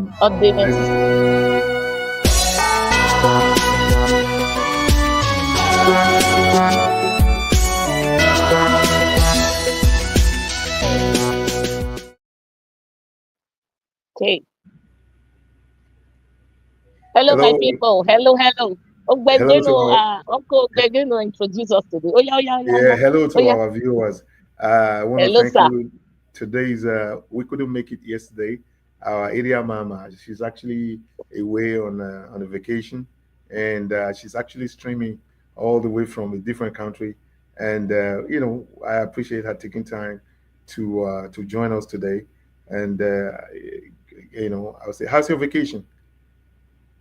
Ordinance. Okay. Hello, my Hello, people. Hello. hello to our Uncle Ogbegino introduce us today. Oh yeah. hello Oh to yeah. our viewers. I want to Hello, thank sir. you. Today's we couldn't make it yesterday. Our area mama, she's actually away on a vacation, and she's actually streaming all the way from a different country. And I appreciate her taking time to join us today. And I would say, how's your vacation?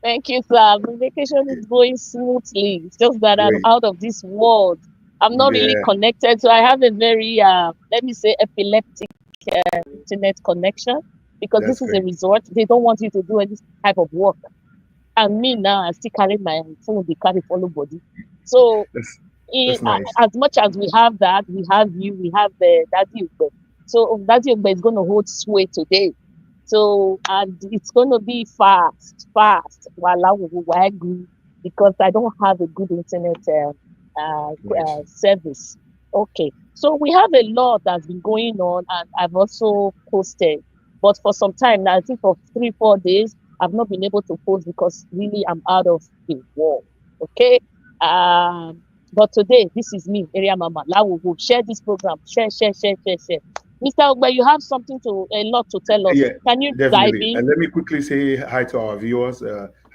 Thank you, sir. The vacation is going smoothly. It's just that I'm Great. out of this world. I'm not really Yeah, connected, so I have a very let me say epileptic internet connection because that's this is a great. resort. They don't want you to do any type of work. And me now, I still carry my phone, they carry follow body. So That's that's nice. as much as we have that, we have you, we have Daddy Ugbe. So Daddy Ugbe is going to hold sway today. So, and it's going to be fast, because I don't have a good internet Right. service. Okay. So we have a lot that's been going on, and I've also posted. But for some time now, I think for 3, 4 days, I've not been able to post because really I'm out of the war. Okay. But today, this is me, Area Mama. Lawo will share this program. Share. Mr. Ogbe, you have something a lot to tell us. Yeah, Can you dive definitely. in? And let me quickly say hi to our viewers.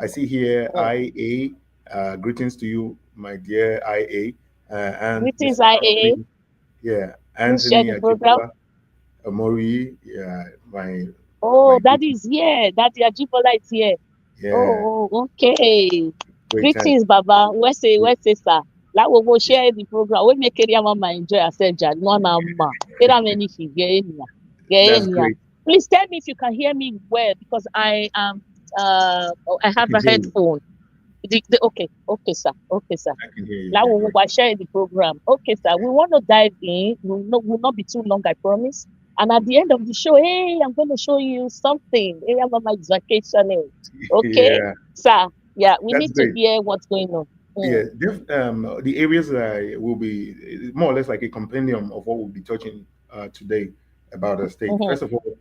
I see here Mm. IA. Greetings to you, my dear IA, and Greetings, Mr. IA. Anthony. Yeah, Please share Anthony the program. Ajibola Amori. Yeah, my Oh, Daddy greeting. is here. Daddy Ajibola is here. Yeah, Okay. great time. Greetings, Baba. Where's sir? Like we will share the program. We make area mama enjoy herself, Jad. No, ma. Area many she get in here. Get That's in here. great. Please tell me if you can hear me well because I I have can a hear you. headphone. Okay, sir. I can hear you. Now Yeah, we great. will share the program. Okay, sir. We want to dive in. Will not be too long, I promise. And at the end of the show, hey, I'm going to show you something. Area mama is vacationing. Okay, Yeah, sir. Yeah, we that's need to great. hear what's going on. Yeah, Mm. the areas will be more or less like a compendium of what we'll be touching today about the state. Mm-hmm. First of all,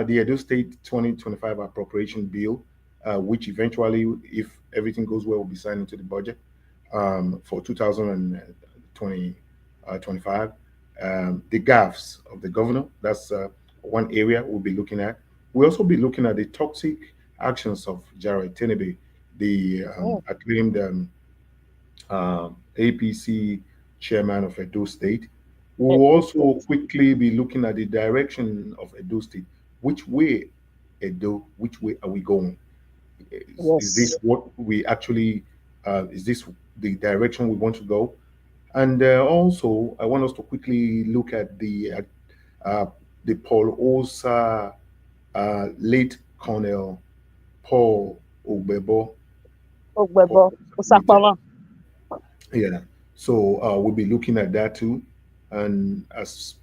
the Edo State 2025 appropriation bill, which eventually, if everything goes well, will be signed into the budget for 2025. The gaffes of the governor, that's one area we'll be looking at. We'll also be looking at the toxic actions of Jarret Tenebe, the Mm. acclaimed APC chairman of Edo State. We will Edo also State. quickly be looking at the direction of Edo State. Which way, Edo, which way are we going? Is Yes. this what we actually, is this the direction we want to go? And also, I want us to quickly look at uh, the Paul Osa, late Colonel Paul Ogbebo, Ogbebo. assassinated. Osapama. Yeah. So we'll be looking at that too. And as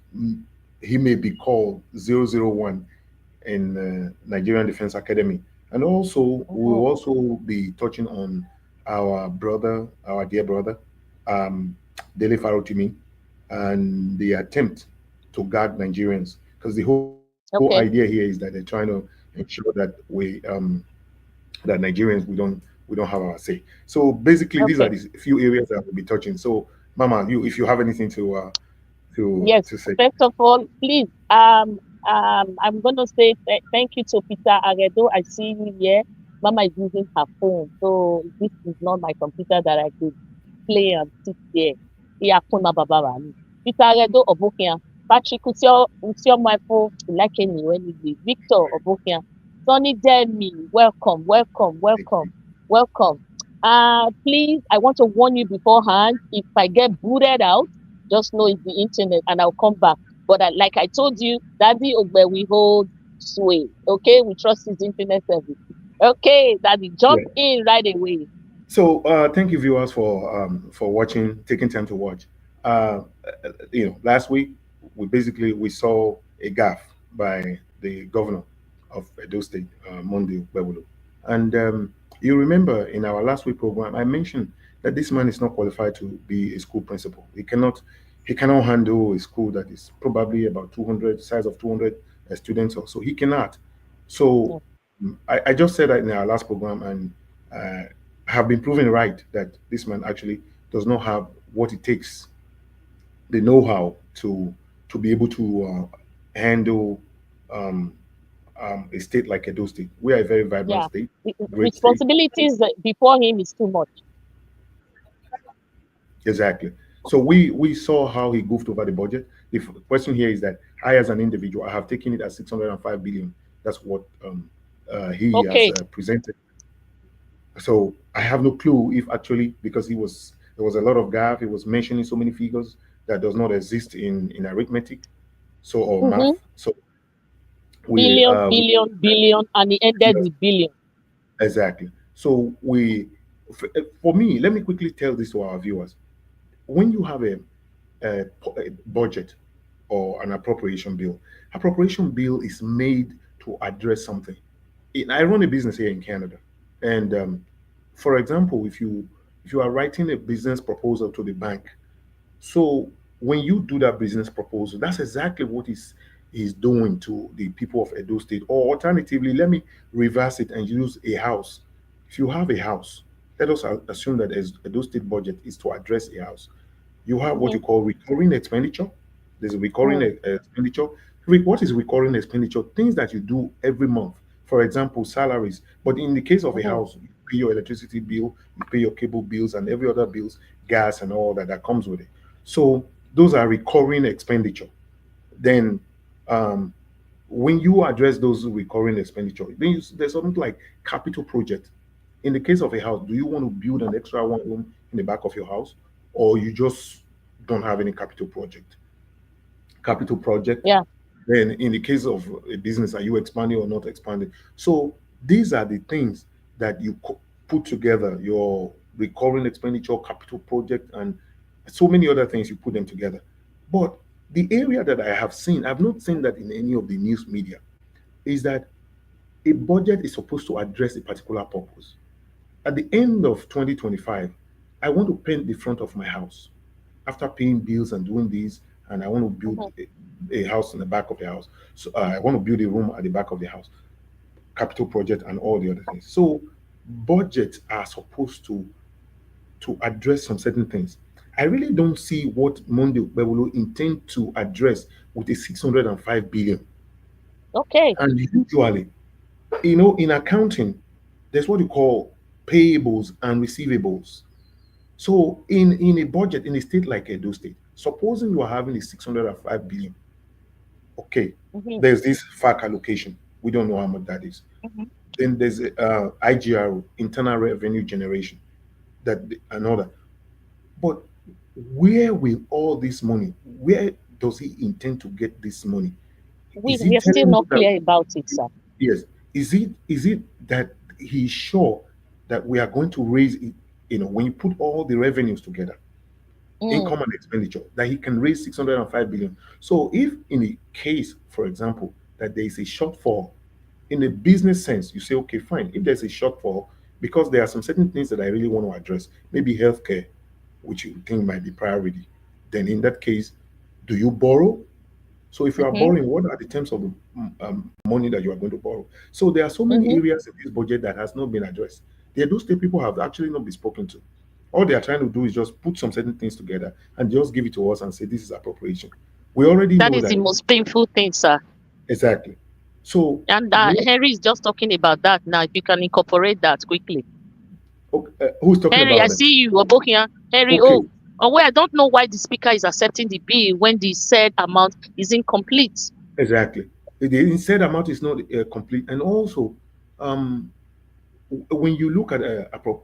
he may be called 001 in Nigerian Defense Academy. And also, Mm-hmm. we'll also be touching on our brother, our dear brother, um, Dele Farotimi, and the attempt to guard Nigerians. Because the whole idea here is Okay. that they're trying to ensure that that Nigerians we don't have our say. So basically, these are Okay. the few areas that we'll be touching. So, Mama, you if you have anything Yes. to say, First of all, please, I'm going to say thank you to Peter Aredo. I see you here. Mama is using her phone, so this is not my computer that I could play and sit there. Yeah, kuna baba bani. Peter Aredo Obokian. Patrick Utiomaipo Ilakeni Wenigbe. Victor Obokian. Sonny Demi, welcome. Please, I want to warn you beforehand. If I get booted out, just know it's the internet and I'll come back. But like I told you, Daddy Ogbe, we hold sway. Okay, we trust his internet service. Okay, Daddy, yeah. jump in right away. So thank you, viewers, for watching, taking time to watch. Last week we saw a gaffe by the governor, of Edo State, Monday Okpebholo. And you remember in our last week program, I mentioned that this man is not qualified to be a school principal. He cannot handle a school that is probably about 200, size of 200 students or so. He cannot. So mm. I just said that in our last program, and have been proven right that this man actually does not have what it takes, the know-how to be able to handle um, a state like Edo State. We are a very vibrant Yeah. state, great state. Responsibilities before him is too much. Exactly. So we saw how he goofed over the budget. The question here is that I, as an individual, I have taken it as 605 billion. That's what he has Okay. presented. So I have no clue if actually, because there was a lot of gap. He was mentioning so many figures that does not exist in arithmetic, so or math. Mm-hmm. So we Billion, billion, billion, and he ended yes, with billion. exactly. So for me, let me quickly tell this to our viewers. When you have a budget or an appropriation bill is made to address something. I run a business here in Canada, and for example, if you are writing a business proposal to the bank, so when you do that business proposal, that's exactly what is doing to the people of Edo State. Or alternatively, let me reverse it and use a house. If you have a house, let us assume that as Edo State budget is to address a house. You have what Mm-hmm. you call recurring expenditure. There's a recurring Mm. expenditure. What is recurring expenditure? Things that you do every month. For example, salaries. But in the case of a Mm-hmm. house, you pay your electricity bill, you pay your cable bills, and every other bills, gas, and all that that comes with it. So those are recurring expenditure. Then, um, when you address those recurring expenditure, then there's something like capital project. In the case of a house, do you want to build an extra one room in the back of your house, or you just don't have any capital project? Capital project. Yeah. Then, in the case of a business, are you expanding or not expanding? So these are the things that you put together: your recurring expenditure, capital project, and so many other things. You put them together. But the area that I have seen, I've not seen that in any of the news media, is that a budget is supposed to address a particular purpose. At the end of 2025, I want to paint the front of my house after paying bills and doing this, and I want to build Mm-hmm. a house in the back of the house. So I want to build a room at the back of the house, capital project, and all the other things. So budgets are supposed to address some certain things. I really don't see what Monday Bebolo intend to address with a 605 billion. Okay. And usually, in accounting, there's what you call payables and receivables. So in a budget in a state like Edo State, supposing you are having a 605 billion, okay, Mm-hmm. there's this FAC allocation. We don't know how much that is. Mm-hmm. Then there's IGR, internal revenue generation, that another. But where will all this money? Where does he intend to get this money? Is he We are still telling you not that? clear about it, sir. Yes. Is it that he's sure that we are going to raise it? When you put all the revenues together, Mm. income and expenditure, that he can raise 605 billion. So if in a case, for example, that there is a shortfall in a business sense, you say, okay, fine. If there's a shortfall, because there are some certain things that I really want to address, maybe healthcare, which you think might be priority, then in that case, do you borrow? So if you are Mm-hmm. borrowing, what are the terms of the money that you are going to borrow? So there are so many Mm-hmm. areas in this budget that has not been addressed. Those state people have actually not been spoken to. All they are trying to do is just put some certain things together and just give it to us and say this is appropriation. We already That know is the that. most painful thing, sir. Exactly. So And what? Henry is just talking about that now. If you can incorporate that quickly. Okay, who's talking Henry, I about that? see you, Obokia. Henry, Okay, oh, wait, I don't know why the speaker is accepting the bill when the said amount is incomplete. exactly. The said amount is not complete, and also, um, when you look at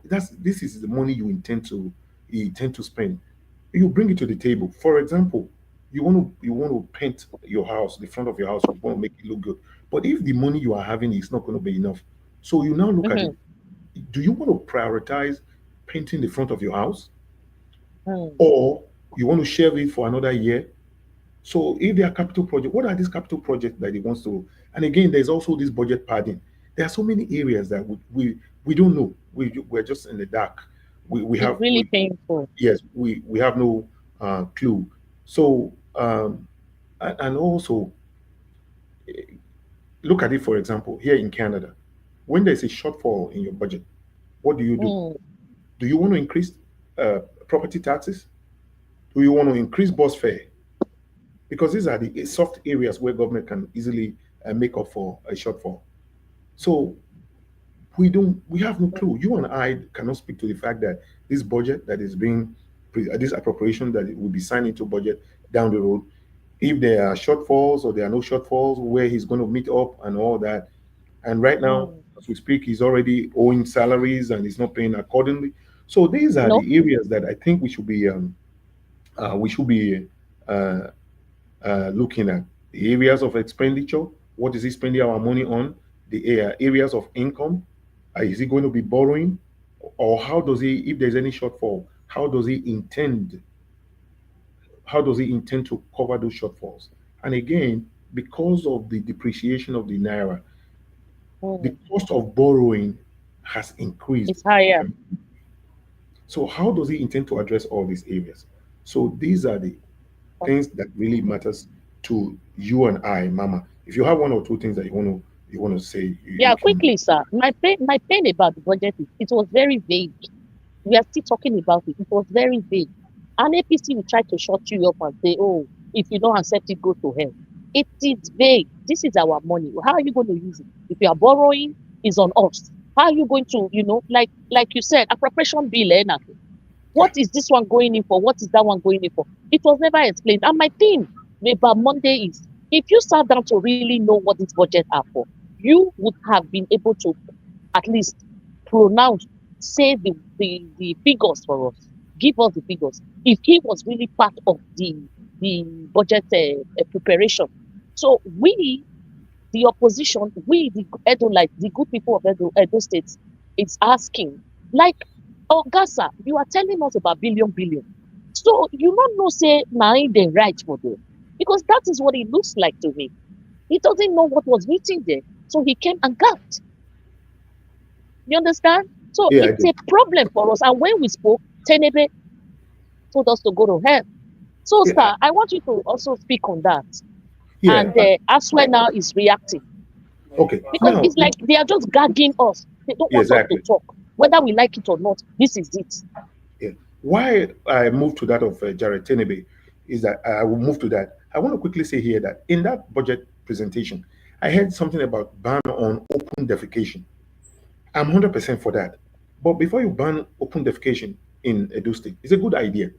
this is the money you intend to spend. You bring it to the table. For example, you want to paint your house, the front of your house. You want to make it look good. But if the money you are having is not going to be enough, so you now look at it. Mm-hmm. Do you want to prioritize painting the front of your house, Mm. or you want to share it for another year? So if there are capital projects, what are these capital projects that he wants to? And again, there's also this budget padding. There are so many areas that we don't know. We're just in the dark. We It's have really we painful. yes we have no clue. So and also look at it, for example, here in Canada, when there's a shortfall in your budget, what do? Mm, Do you want to increase uh, property taxes? Do you want to increase bus fare? Because these are the soft areas where government can easily make up for a shortfall. So we have no clue. You and I cannot speak to the fact that this budget that is being this appropriation that it will be signed into budget down the road, if there are shortfalls or there are no shortfalls, where he's going to meet up and all that. And right now, mm. as we speak, he's already owing salaries and he's not paying accordingly. So these are No, the areas that I think we should be uh, looking at the areas of expenditure. What is he spending our money on? The areas of income. Is he going to be borrowing? Or how does he, if there's any shortfall, how does he intend? How does he intend to cover those shortfalls? And again, because of the depreciation of the naira, the mm. cost of borrowing has increased. It's higher. So how does he intend to address all these areas? So these are the things that really matters to you and I, Mama. If you have one or two things that you want to say, you Yeah, can. quickly, sir. My pain about the budget is it was very vague. We are still talking about it. It was very vague. An APC will try to shut you up and say, oh, if you don't accept it, go to hell. It is vague. This is our money. How are you going to use it? If you are borrowing, it's on us. How are you going to, like you said, appropriation bill, nothing. Yeah, What is this one going in for? What is that one going in for? It was never explained. And my thing about Monday is if you sat down to really know what this budget are for, you would have been able to at least pronounce, say the figures for us, give us the figures. If he was really part of the budget preparation. So we, the opposition, we, the Edo, like the good people of Edo State, is asking, like, oh, Gaza, you are telling us about billion. So you don't know, say, now they right for them. Because that is what it looks like to me. He doesn't know what was written there. So he came and got. You understand? So yeah, I it's do. a problem for us. And when we spoke, Tenebe told us to go to hell. So, Yeah, sir, I want you to also speak on that. yeah. And Aswe now is reacting Okay. because Now, it's like they are just gagging us. They don't yeah, want us to exactly. talk, whether we like it or not. This is it. Yeah. Why I moved to that of Jarret Tenebe is that I will move to that. I want to quickly say here that in that budget presentation, I heard something about ban on open defecation. I'm 100% for that. But before you ban open defecation in Edo State, it's a good idea.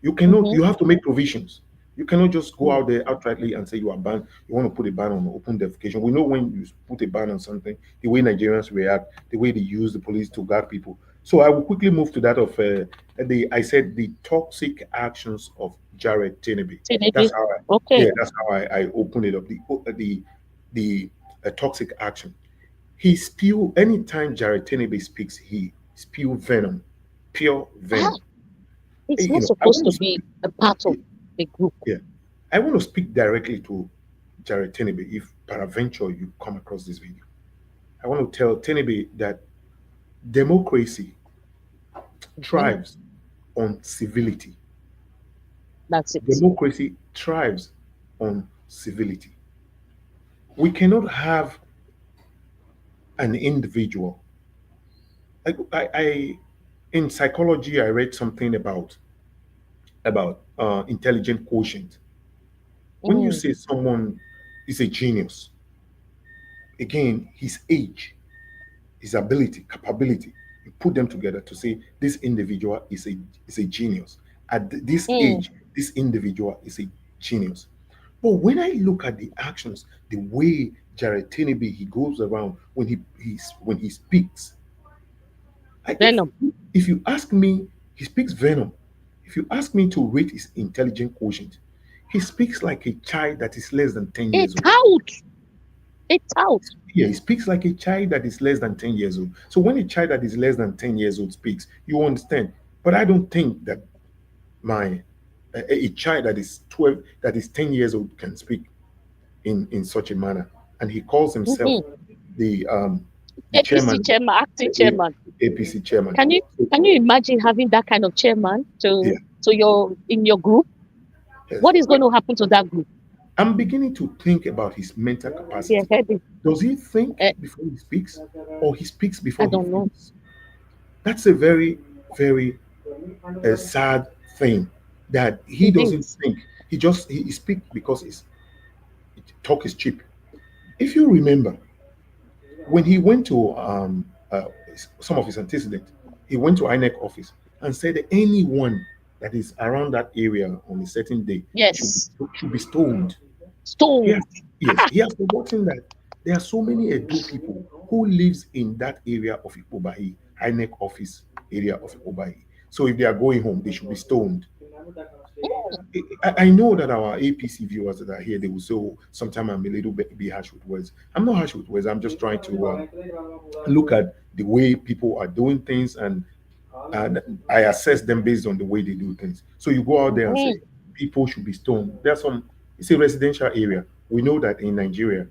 You cannot, Mm-hmm. you have to make provisions. You cannot just go Mm. out there outrightly and say you are banned. You want to put a ban on open defecation. We know when you put a ban on something, the way Nigerians react, the way they use the police to guard people. So I will quickly move to that of the I said the toxic actions of Jared Tenebe. That's Tinubu. how I, Okay. yeah, that's how I open it up. The toxic action. He spew anytime Jared Tenebe speaks, he spew venom, pure Ah, venom. it's not I supposed want to to be speak. a part of the group. Yeah, I want to speak directly to Jared Tenebe if peradventure you come across this video. I want to tell Tenebe that democracy Mhm. thrives on civility. That's it. Democracy thrives on civility. We cannot have an individual. In psychology, I read something about intelligent quotient. When you Mm. say someone is a genius, again, his age, his ability, capability. You put them together to say this individual is a genius. At this Mm. age, this individual is a genius. But when I look at the actions, the way Jared Tenebe he goes around when he speaks, I, if Venom. if you ask me, he speaks venom. If you ask me to rate his intelligent quotient, he speaks like a child that is less than 10 It's years old. out. It's out. Yeah, he speaks like a child that is less than 10 years old. So when a child that is less than 10 years old speaks, you understand. But I don't think that my a child that is 12, that is 10 years old can speak in such a manner, and he calls himself Mm-hmm. the APC chairman, chairman, acting the chairman. APC chairman. Can you So, can you imagine having that kind of chairman yeah, to your in your group? yes. What is going to happen to that group? I'm beginning to think about his mental Yeah, capacity. heavy. Does he think Uh, before he speaks, or he speaks I before he don't know. thinks? That's a very, very sad thing, that he It doesn't is. think. He speaks because his talk is cheap. If you remember, when he went to some of his antecedents, he went to INEC office and said that anyone that is around that area on a certain day should Yes. should be stoned. He has, Stone. yes, he has forgotten that there are so many Edo people who lives in that area of Ikpobahi, INEC office area of Ikpobahi. So if they are going home, they should be stoned. I know that our APC viewers that are here, they will say, oh, sometimes I'm a little bit be harsh with words. I'm not harsh with words. I'm just trying to look at the way people are doing things, and I assess them based on the way they do things. So you go out there and say Mm-hmm. people should be stoned. There's some. It's a residential area. We know that in Nigeria,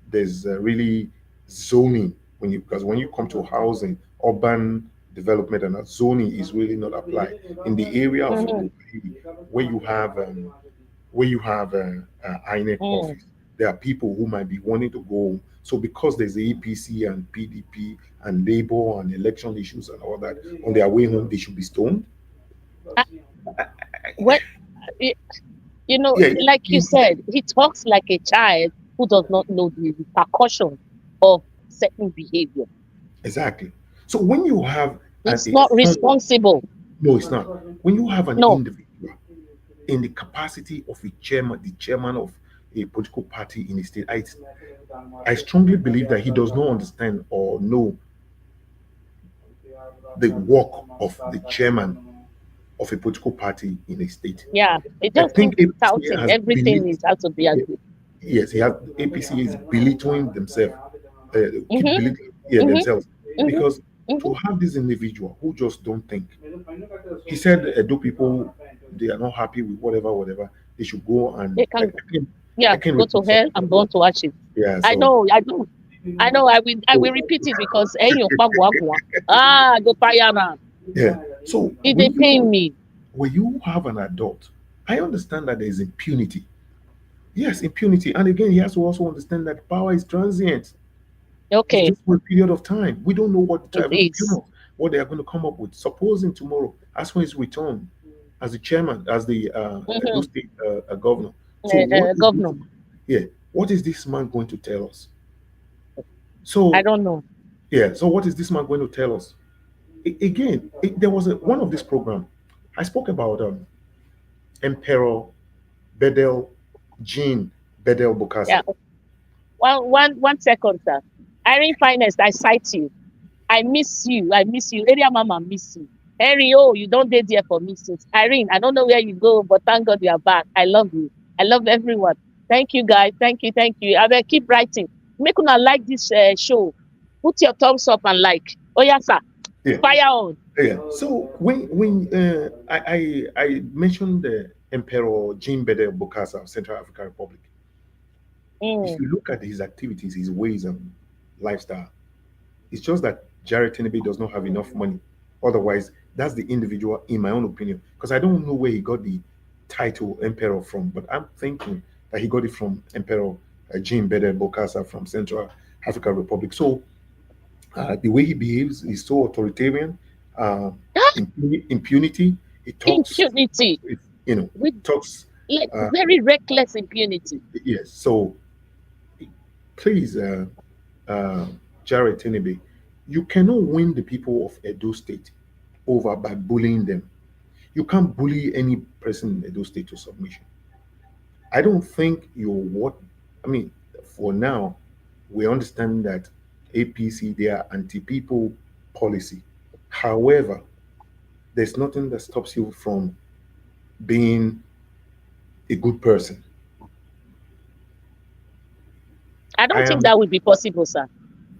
there's really zoning because when you come to housing, urban development, and zoning is really not applied in the area of Mm-hmm. where you have INEC Mm. office. There are people who might be wanting to go home. So because there's the APC and PDP and Labour and election issues and all that, on their way home they should be stoned. Uh, What y- Yeah, like you you- said, he talks like a child who does not know the repercussion of certain behavior. exactly. So when you have It's not responsible. no, it's not. When you have an No. individual in the capacity of a chairman, the chairman of a political party in the state, I strongly believe that he does not understand or know the work of the chairman of a political party in a state. Yeah. They I just keep think APC touting has everything belittled. is out to be a good. Yes, he has. APC is belittling themselves, keep Mm-hmm. belittling, yeah, Mm-hmm. themselves, Mm-hmm. because Mm-hmm. to have this individual who just don't think. He said, "Do people they are not happy with whatever they should go and They can I yeah, can go to repeat some. hell and burn to ashes. Yeah, I so know, I do. I know I will repeat it because the fire now. yeah, so It they pain me. when you have an adult, I understand that there is impunity. Yes, impunity, and again, he has to also understand that power is transient. It's Okay, just for a period of time. We don't know what the it is. tribunal, what they are going to come up with. Supposing tomorrow, as when he's returned as the chairman, as the Edo Mm-hmm. State governor. So what is this? Governor. Yeah, what is this man going to tell us? I So don't know. yeah, so what is this man going to tell us? Again, there was one of this program. I spoke about Emperor Bedel Jean Bedel Yeah. Bokassa. One second, sir. Irene Finest, I cite you. I miss you. I miss you. Area mama miss you. Harry, oh, you don't date there for me since. Irene, I don't know where you go, but thank God you are back. I love you. I love everyone. Thank you, guys. Thank you. Thank you. I will keep writing. Make una like this show. Put your thumbs up and like. Oh, yes, sir. Yeah, Fire on. yeah. So when I mentioned the Emperor Jean Bedel Bokassa of Central African Republic. If Mm. you look at his activities, his ways and lifestyle, it's just that Jarret Tenebe does not have enough money. Otherwise, that's the individual, in my own opinion, because I don't know where he got the title Emperor from, but I'm thinking that he got it from Emperor Jean Bedel Bokassa from Central African Republic. So the way he behaves is so authoritarian, uh, impunity. He talks, Impunity. you know, With talks. like Uh, very reckless impunity. yes. So please, uh, Jarret Tenebe, you cannot win the people of Edo State over by bullying them. You can't bully any person in Edo State to submission. I don't think you're what, I mean, for now, we understand that APC, they are anti people policy. However, there's nothing that stops you from being a good person. I I don't think am that will be possible, sir.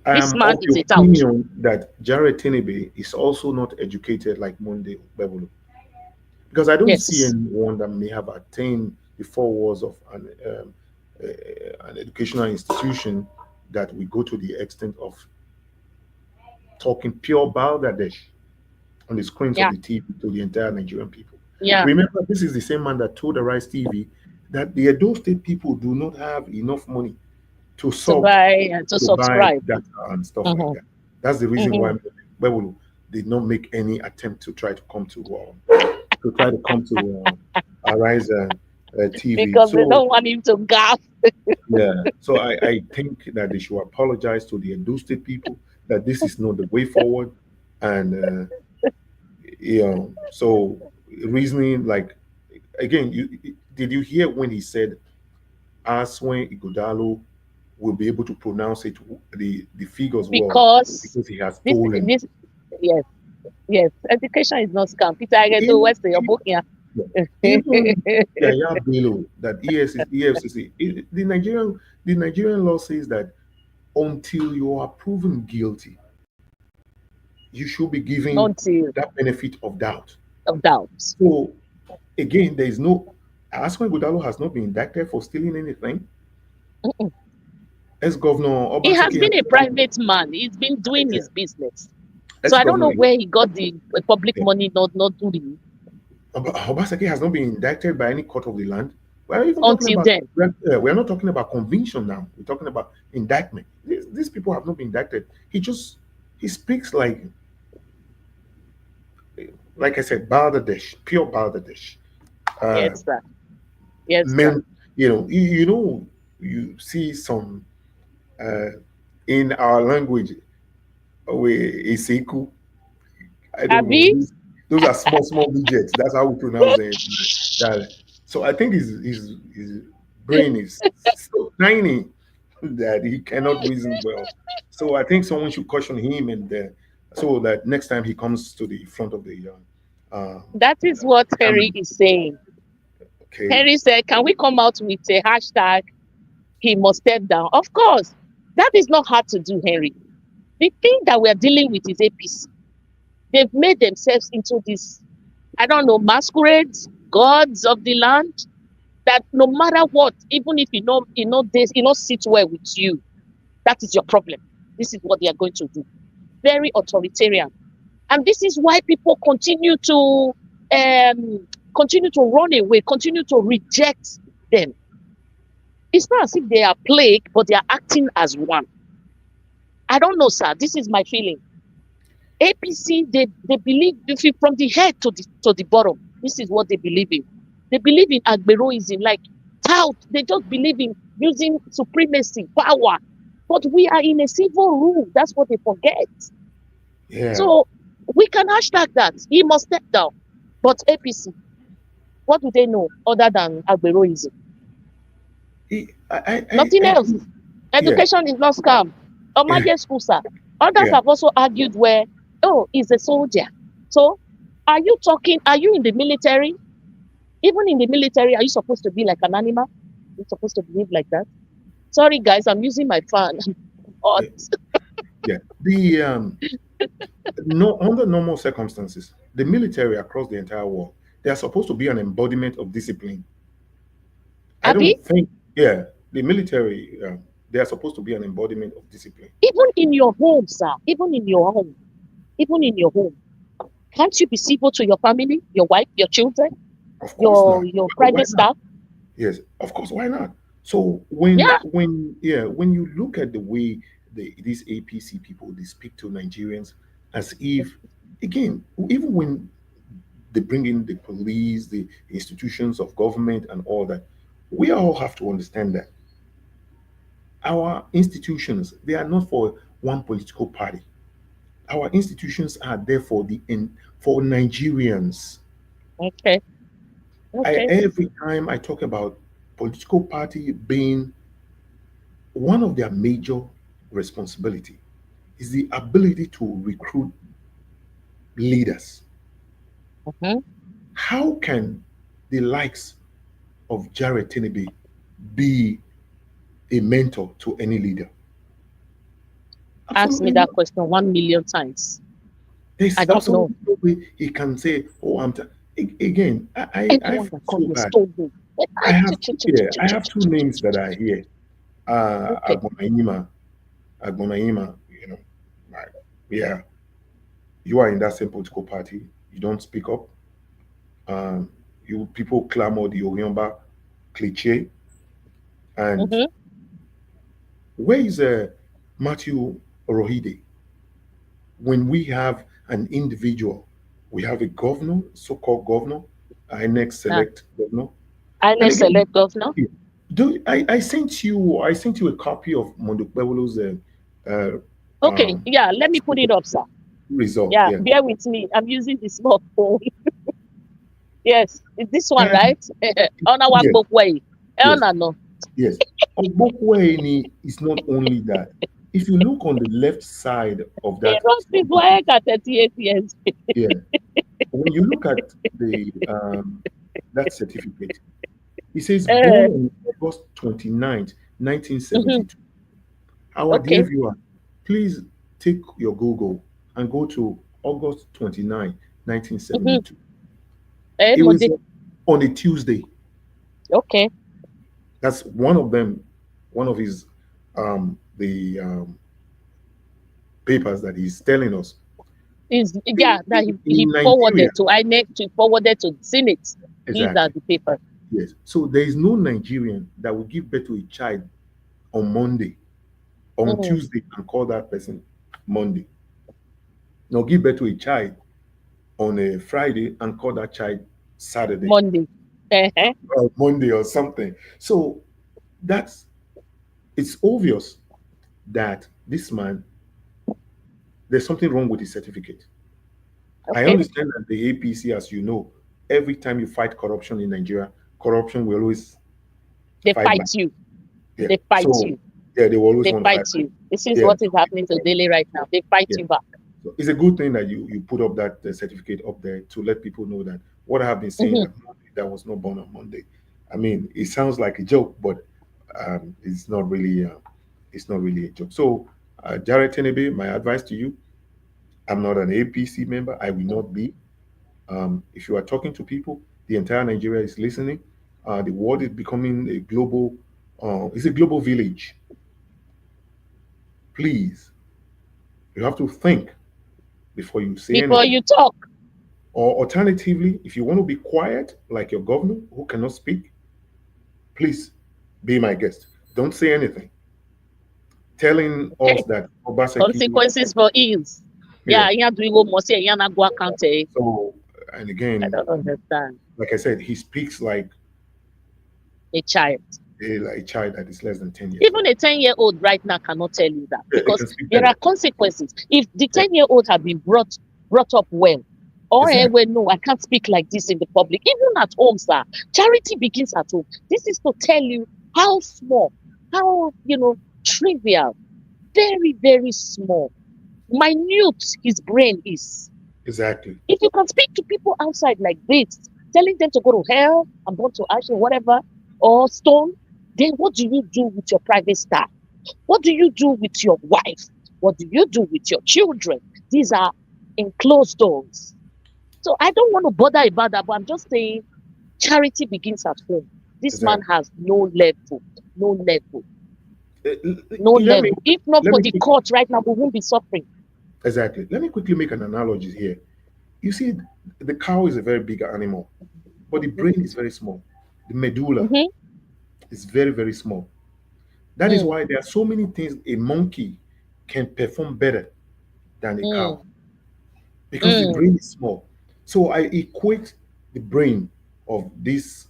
I This am man of the is a tout. opinion that Jarret Tenebe is also not educated like Monday Okpebholo. because I don't see Yes. anyone that may have attained the four walls of an educational institution that we go to the extent of talking pure Bangladesh on the screens of Yeah. the TV to the entire Nigerian people. Yeah. Remember, this is the same man that told the Rice TV that the Edo State people do not have enough money to To sub buy and to to buy subscribe. data and stuff like Mm-hmm. that. That's the reason why Mm-hmm. Okpebholo did not make any attempt to try to come to Arise TV. Because they So don't want him to gaff. yeah, so I think that they should apologize to the Edo State people that this is not the way forward, and so reasoning like again, did you hear when he said, "As when Igodalo will be able to pronounce it the figures well Because because he has this told him." this yes, yes. Education is not scam. Peter Ageto, Even where's your book here? even Yaya Bello that EFCC, the Nigerian law says that until you are proven guilty, you should be given Until that benefit of doubt. of doubts. So again, there is no Asma Godalo has not been indicted for stealing anything. Mm-mm. Ex-governor He has Obaseki has been a not private man. He's been doing been, his business. So I don't know ex-governor where he got the public yeah, money not doing Obaseki has not been indicted by any court of the land. We're even talking until about then. we're not talking about conviction now. We're talking about indictment. These people have not been indicted. He speaks like I said, Bangladesh, pure Bangladesh. Uh, Yes, sir. Yes, sir. men, you see some uh, in our language, we Isiku, I don't know. Abi, Those are small digits. That's how we pronounce them. That, so I think his brain is so tiny that he cannot reason well. So I think someone should caution him, and so that next time he comes to the front of the that is what Harry examiner, is saying. okay, Harry said, "Can we come out with a hashtag? He must step down." Of course, that is not hard to do, Henry. The thing that we are dealing with is APC. They've made themselves into this, I don't know, masquerades, gods of the land. That no matter what, even if sit well with you, that is your problem. This is what they are going to do. Very authoritarian, and this is why people continue to run away, continue to reject them. It's not as if they are plague, but they are acting as one. I don't know, sir. This is my feeling. APC, they believe from the head to the bottom. This is what they believe in. They believe in Agberoism, like tout. They just believe in using supremacy, power. But we are in a civil rule. That's what they forget. yeah. So we can hashtag that. He must step down. But APC, what do they know other than Agberoism? Nothing I else. yeah, Education is not scam. yeah, Omaje school, sir. Others yeah. have also argued where, oh, he's a soldier. So are you in the military? Even in the military, are you supposed to be like an animal? You're supposed to behave like that? Sorry, guys, I'm using my fan. Hot. Yeah. Yeah. The no under normal circumstances, the military across the entire world, they are supposed to be an embodiment of discipline. I Abi, don't think, yeah, the military, they are supposed to be an embodiment of discipline. even in your home, sir, even in your home, can't you be civil to your family, your wife, your children, Of course not. your Why private not? staff? Yes, of course. Why not? So Yeah, when you look at the way these APC people they speak to Nigerians as if again even when they bring in the police, the institutions of government, and all that, we all have to understand that our institutions they are not for one political party. Our institutions are there for for Nigerians. okay, okay. Every time I talk about political party being one of their major responsibility is the ability to recruit leaders. Mhm. How can the likes of Jarret Tenebe be a mentor to any leader? Ask me Absolutely that not. question 1 million times. I There's don't know. absolutely no way he can say, "Oh, Again, I Anyone feel that so comes with bad. stone. I have I have two names that are here. Okay. Agbonaima, Agbonaima, you know, like, yeah, you are in that same political party. You don't speak up. Um, you people clamor the Oyomba cliche. And Mm-hmm. where is Matthew Rohide? When we have an individual, we have a governor, so-called governor, our next Ah, select governor. I And again, select governor. I sent you a copy of Mondokbewelo's Okay, yeah, let me put it up, sir. result. Yeah, Yeah. bear with me. I'm using the small phone. Yes, it's this one, And right? On our yes, book way. Oh, yes, no, no. yes. Ogbokweni is not only that. If you look on the left side of He that wrote his certificate, work at 38 years. yeah, when you look at the that certificate, it says born Uh, on August 29th, mhm. 1972. Our dear Okay. viewer, please take your Google and go to August 29th, Mm-hmm. 1972. It was Mode. on a Tuesday. Okay. That's one of them, one of his the papers that he's telling us. Is In, yeah, that he in Nigeria, forwarded to INEC, to forwarded to Senate. These are exactly. the papers. Yes. So there is no Nigerian that will give birth to a child on Monday, on Mm. Tuesday, and call that person Monday. No, give birth to a child on a Friday and call that child Saturday Monday. Uh-huh. or Monday or something. So that's it's obvious that this man, there's something wrong with his certificate. I Okay. understand that the APC, as you know, every time you fight corruption in Nigeria, corruption will always They fight fight back. you. Yeah. They fight So you. yeah, they will always They want to fight fight back. you. This is Yeah. what is happening to Daily right now. They fight Yeah. you back. So it's a good thing that you put up that certificate up there to let people know that what I have been saying Mm-hmm. that Monday, that was not born on Monday. I mean, it sounds like a joke, but it's not really. It's not really a joke. So, Jarret Tenebe, my advice to you: I'm not an APC member. I will not be. If you are talking to people, the entire Nigeria is listening. The world is becoming a global. It's a global village. Please, you have to think before you say Before anything. you talk. Or alternatively, if you want to be quiet, like your governor who cannot speak, please be my guest. Don't say anything. Telling us Okay. that Obaseki, Consequences for ills. yeah. Yeah, you have to go more say you go account. So, and I again, don't understand. like I said, he speaks A child. like a child that is less than 10 years Even old. a 10-year-old right now cannot tell you that Yeah, they because can speak there better. are consequences. If the Yeah, 10-year-old had been brought up well, or exactly. well, no, I can't speak like this in the public, even at home, sir. Charity begins at home. This is to tell you how small, how trivial, very, very small, minute his brain is. Exactly. If you can speak to people outside like this, telling them to go to hell and burn to ash or whatever, or stone, then what do you do with your private staff? What do you do with your wife? What do you do with your children? These are enclosed doors. So I don't want to bother about that, but I'm just saying charity begins at home. This man Exactly. has no level, no level, Uh, no Let me level. If not let for me the quick, court right now, we won't be suffering. exactly. Let me quickly make an analogy here. You see, the cow is a very big animal, but the brain is very small. The medulla Mm-hmm. is very, very small. That is Mm, why there are so many things a monkey can perform better than a cow mm, because the mm, brain is small. So I equate the brain of this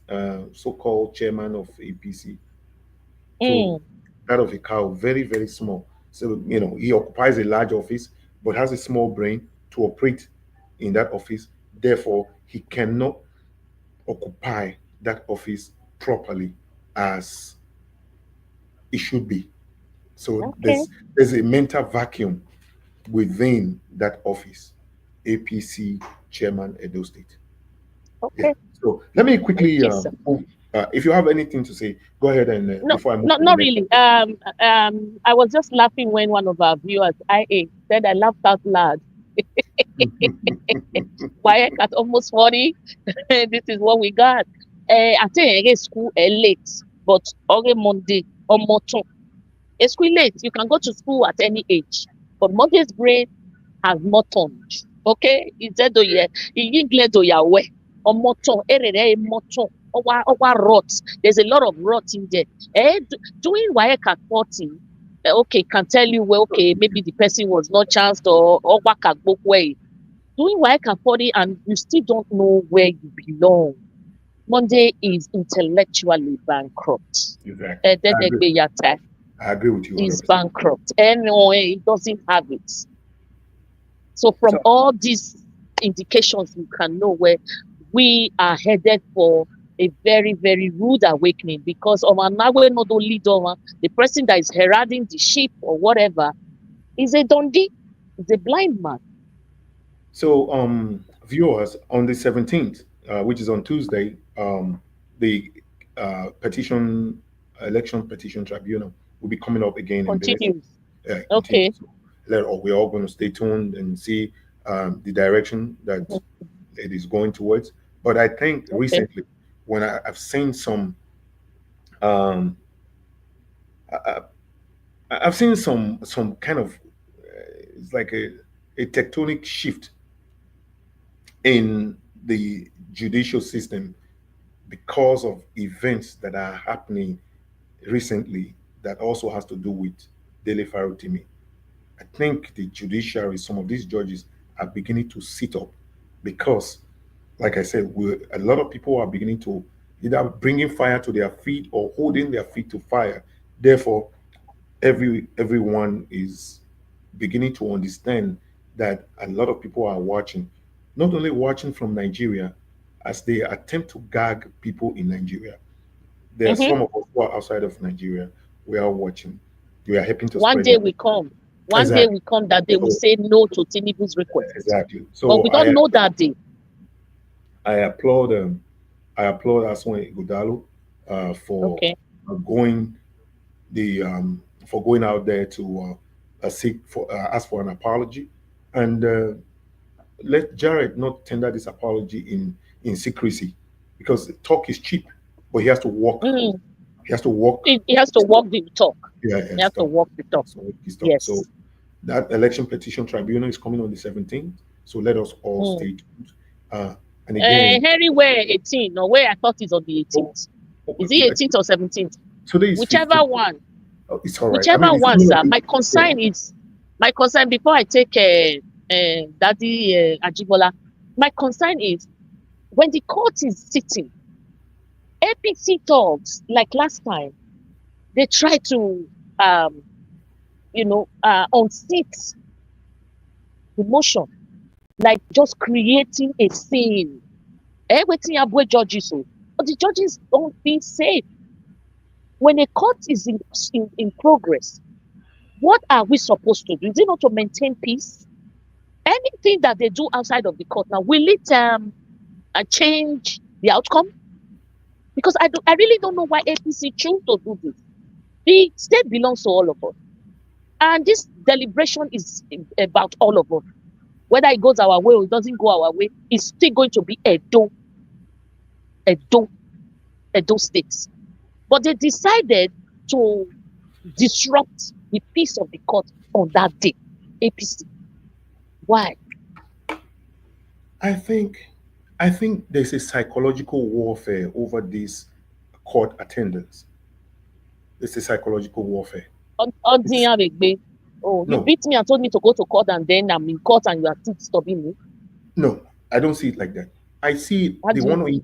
so-called chairman of APC to mm. that of a cow, very, very small. So, he occupies a large office, but has a small brain to operate in that office. Therefore, he cannot occupy that office properly as it should be. So Okay, there's a mental vacuum within that office. APC chairman, Edo State. Yeah. okay. So let me Thank quickly you, sir. move. If you have anything to say, go ahead and No, before I move to the not next. really. I was just laughing when one of our viewers, IA, said I laughed out loud. WAEC at almost 40. This is what we got. I think I school late, but only Monday or more. A school late, you can go to school at any age. But Monday's brain has not turned. Okay? Instead of yeah, in English, yeah, way or motor, motor, or rot. There's a lot of rot in there. Doing WAEC at 40, okay, can tell you, well, okay, maybe the person was not chanced or work at both way. Doing WAEC at 40 and you still don't know where you belong. Monday is intellectually bankrupt. Exactly. I agree with you Is 100%. bankrupt. Anyway, it doesn't have it. So from So, all these indications, you can know where we are headed for a very, very rude awakening because the person that is heralding the sheep or whatever is a dundee, is a blind man. viewers, on the 17th, which is on Tuesday, the election petition tribunal will be coming up again in Benin. Continues. Continue. Okay. So we're all going to stay tuned and see the direction that Mhm. it is going towards. But I think Okay. recently, when I've seen um, I, I've seen some kind of it's like a tectonic shift in the judicial system because of events that are happening recently that also has to do with Dele Farotimi. I think the judiciary, some of these judges are beginning to sit up because, like I said, a lot of people are beginning to either bringing fire to their feet or holding their feet to fire. Therefore, everyone is beginning to understand that a lot of people are watching, not only watching from Nigeria, as they attempt to gag people in Nigeria. There are Mm-hmm. some of us who are outside of Nigeria. We are watching. We are helping to One spread day that. will come. One day Exactly. will come that they will So say no to Tinubu's request. exactly. But we don't know that day. I applaud Aswan Ighodalo for Okay. going for going out there to seek for ask for an apology, and let Jarret not tender this apology in secrecy, because talk is cheap, but he has to walk. Mm. He has to walk. He has to walk the talk. Yeah, he He has has to to talk. walk the talk. So his talk. So Yes. that election petition tribunal is coming on the 17th. So let us all Mm. stay tuned. And again, Henry where 18 or where I thought is on the oh, 18th. oh, Is it 18th or 17th? today is Whichever 15th. one. Oh, it's all right. I Whichever mean, it's one, coming sir. up. Yeah. My concern before I take Daddy Ajibola, my concern is when the court is sitting, APC talks like last time, they try to um unseat the motion, like just creating a scene. Everything about judges, so but the judges don't feel safe. When a court is in progress, what are we supposed to do? Is it not to maintain peace? Anything that they do outside of the court now, will it change the outcome? Because I really don't know why APC choose to do this. The state belongs to all of us, and this deliberation is about all of us. Whether it goes our way or it doesn't go our way, it's still going to be Edo, Edo State. But they decided to disrupt the peace of the court on that day. APC. Why? I think I think there's a psychological warfare over this court attendance. It's a psychological warfare. It's Oh, you no, beat me and told me to go to court and then I'm in court and you are still stopping me. no, I don't see it like that. I see What do you mean?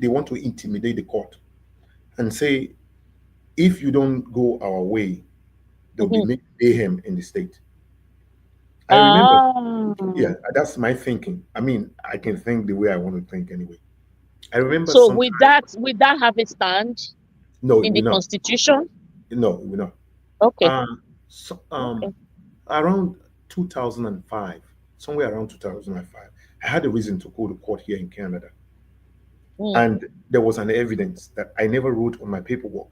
they want to intimidate the court and say, if you don't go our way, there'll be Mm-hmm. mayhem in the state. I remember, Ah, yeah, that's my thinking. I mean, I can think the way I want to think anyway. I remember so sometime, with that have a stand no, in we're the not. constitution? No, we're not. Okay, Um, so, okay. around 2005, somewhere around 2005, I had a reason to go to court here in Canada. Mm. And there was an evidence that I never wrote on my paperwork.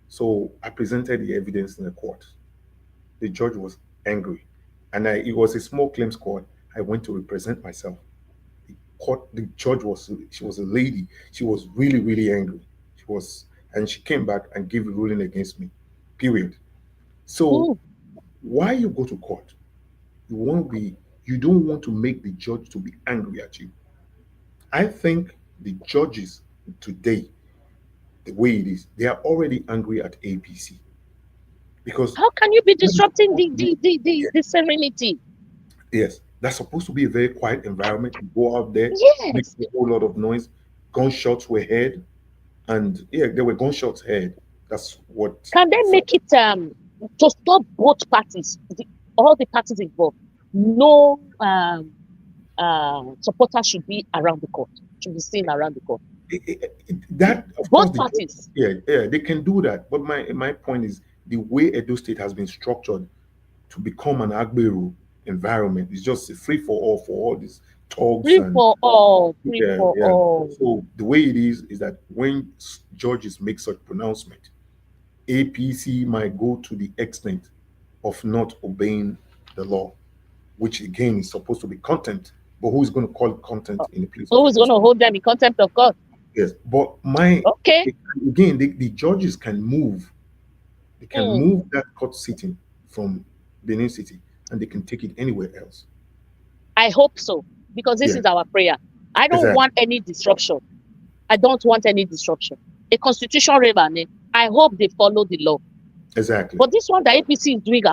So I presented the evidence in the court. The judge was angry. And it was a small claims court. I went to represent myself. The court, the judge was, she was a lady. She was really, really angry. She was, and she came back and gave a ruling against me. Period. So Mm. why you go to court? You won't be. You don't want to make the judge to be angry at you. I think the judges today, the way it is, they are already angry at APC because How can you be that is disrupting supposed to be, the serenity? yes, that's supposed to be a very quiet environment. You go out there, make Yes. a whole lot of noise. Gunshots were heard, and yeah, there were gunshots heard. That's what. Can they From, make it to stop both parties, all the parties involved? No supporter should be around the court, should be seen around the court. that, of course, Both the parties. yeah, yeah, they can do that. But my point is the way Edo State has been structured to become an Agberu environment is just a free for all these talks Free and for all, free yeah, for yeah. all. So the way it is that when judges make such pronouncement, APC might go to the extent of not obeying the law, which again is supposed to be content. But who is going to call it content in the place of Who's Edo going to State? hold them in contempt of God? Yes, but my Okay. again, the judges can move. They can Mm. move that court sitting from Benin City, and they can take it anywhere else. I hope so, because this Yeah, is our prayer. I don't exactly, want any disruption. I don't want any disruption. A constitution river, I hope they follow the law. exactly, But this one, the APC is doing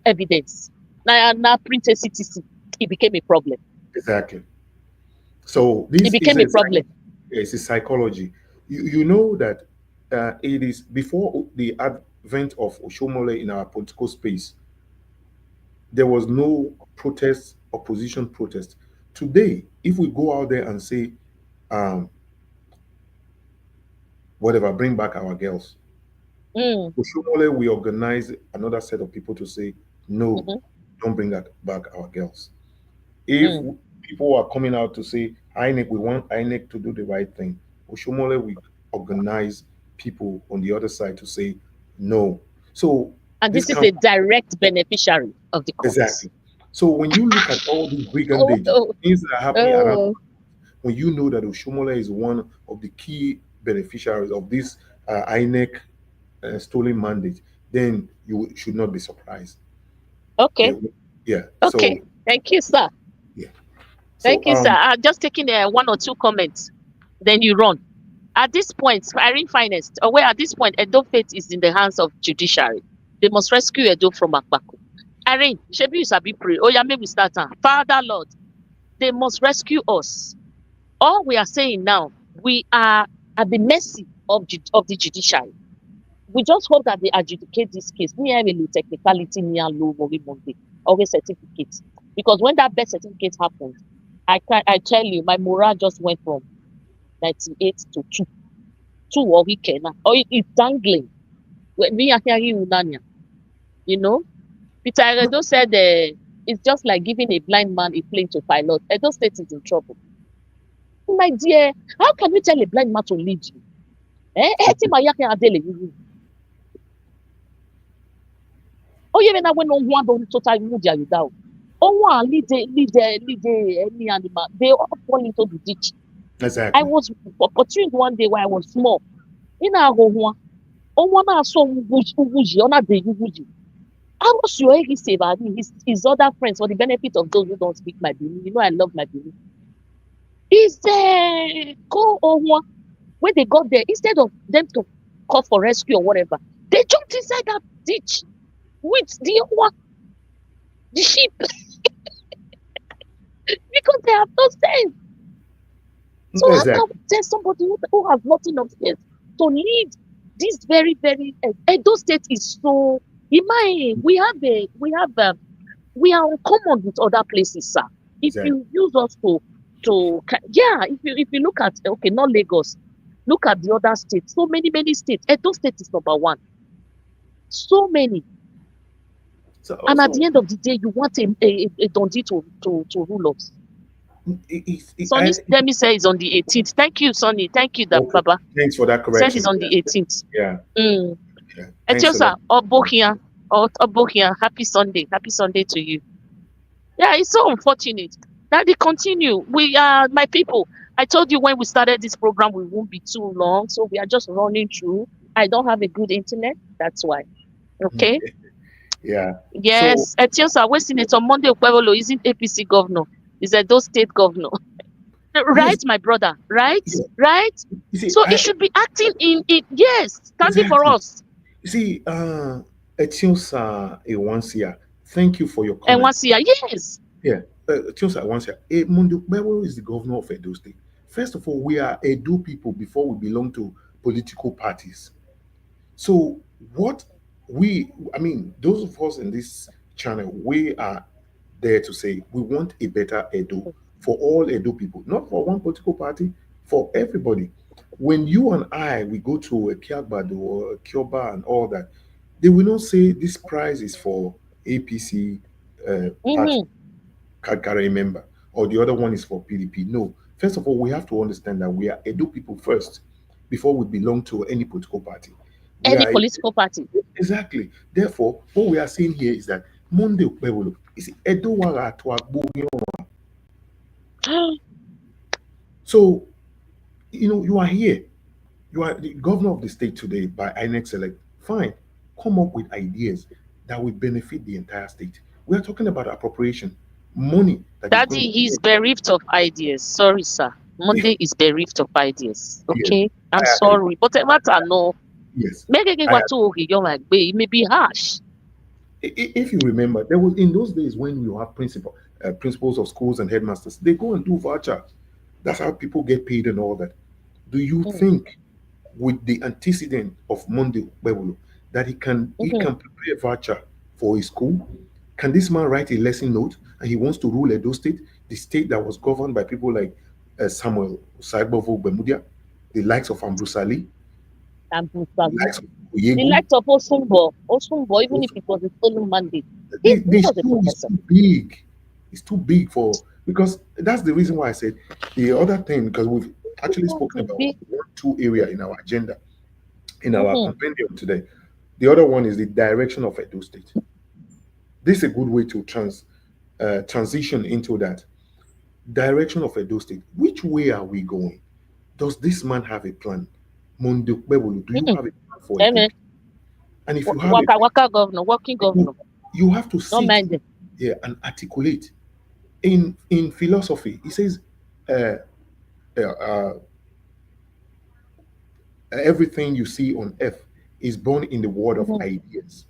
evidence. Now print a CTC. It became a problem. exactly. So It this is became a problem. it's a psychology. You know that it is before the advent of Oshomole in our political space, there was no protest, opposition protest. Today, if we go out there and say, um, whatever, bring back our girls, Mm. Oshomole, we organize another set of people to say, no, Mm-hmm. don't bring back our girls. If Mm. people are coming out to say, INEC, we want INEC to do the right thing, Oshomole, we organize people on the other side to say, no. So And this this is comes a direct beneficiary of the courts. exactly. So when you look at all these Oh, brigandage, oh, things that are happening around, oh. when you know that Oshomole is one of the key beneficiaries of this INEC stolen mandate, then you should not be surprised. Okay. Yeah, yeah. Okay. So Thank you, sir. yeah. So Thank you, sir. I'm just taking one or two comments. Then you run. At this point, Irene Finest, where at this point, Edo fate is in the hands of judiciary. They must rescue Edo from Akbaku. Irene, Shebi you sabi pray. Oh yeah, maybe we start. Father Lord, they must rescue us. All we are saying now, we are at the mercy of the judiciary. We just hope that they adjudicate this case. Me, I will technicality near low Monday, always certificate. Because when that birth certificate happened, I tell you, my morale just went from 98 to 2. 2 or weekend. Or it's dangling. When me are hearing Unania, you know, Peter Edo said it's just like giving a blind man a plane to pilot. Edo State is in trouble. My dear, how can you tell a blind man to lead you? Oh, yeah, when I went on one on total media without. Oh, one lead any animal. They all fall into the ditch. I exactly, was opportune one day when I was small. In our home, oh, one I saw Uguji, on a day Uguji. I was sure he saved his other friends for the benefit of those who don't speak my Benin. You know, I love my Benin. Is go on one when they got there, instead of them to call for rescue or whatever, they jumped inside that ditch with the sheep because they have no sense. So how can exactly, we tell somebody who has nothing of sense to lead this very, very Edo State is so in my we are uncommon with other places, sir. If exactly. you use us yeah, if you look at okay, not Lagos, look at the other states. So many states. Edo State is number one. So many. So And at also, the end of the day, you want a Dundee to rule us. Sonny, I, let me say it's on the 18th. Thank you, Sonny. Thank you, okay. Baba. Thanks for that Said it's correction. on the 18th. Yeah, Mm. yeah. Thanks for Etiosa, that. Obohia, Obohia. Happy Sunday. Happy Sunday to you. Yeah, it's so unfortunate. That they continue. We are my people. I told you when we started this program, we won't be too long, so we are just running through. I don't have a good internet. That's why. Okay. Yeah. So Yes, Etiosa, West Senator Monday Okpebholo isn't APC governor. He's Edo State governor. Right, yes, my brother. Right, yeah. right. You see, So he I should be acting in it. Yes, standing for exactly. us. You see, Etiosa Ewansia, thank you for your And comment. once here, yes. Yeah, Etiosa Ewansia, Mundo Bebo is the governor of Edo State. First of all, we are Edo people before we belong to political parties. So what I mean, those of us in this channel, we are there to say we want a better Edo for all Edo people, not for one political party, for everybody. When you and I we go to a Kiagbado or a Kyoba and all that, they will not say this prize is for APC party Mm-hmm. carry member or the other one is for PDP. No, first of all, we have to understand that we are Edo people first before we belong to any political party. We Any are political party. exactly. Therefore, what we are saying here is that Monday Okpebholo is Edo Wara to Agbo. So, you are here. You are the governor of the state today by INEC Select. Fine. Come up with ideas that will benefit the entire state. We are talking about appropriation, money that is going Daddy, he's bereft of ideas. Sorry, sir. to. Monday is bereft of ideas. Yes, Okay? I'm I agree. sorry. But matter no. Yes, Megege I watu oge, you're like, babe, it may be harsh. if you remember, there was in those days when you have principals of schools and headmasters, they go and do voucher. That's how people get paid and all that. Do you Mm, think, with the antecedent of Monday Bebolo, that he mhm. can prepare voucher for his school? Can this man write a lesson note and he wants to rule Edo State, the state that was governed by people like Samuel Saibovo Bemudia, the likes of Ambrusali, And the brutally. likes of The Oyegu? likes of Osumbo, even if it was a stolen mandate, he The was a school is professor. too big. It's too big for because that's the reason why I said the other thing because we've actually Even spoken the about big, one, two area in our agenda in our mhm, compendium today. The other one is the direction of Edo State. This is a good way to transition into that direction of Edo State. Which way are we going? Does this man have a plan? Mondo Bebolo, do you mhm. have a plan for Edo Amen. State? And if you have a Waka plan, waka governor, working you, governor. you have to Don't sit mind them. here and articulate. In philosophy, he says uh, uh, uh, everything you see on earth is born in the world of Mhm, ideas.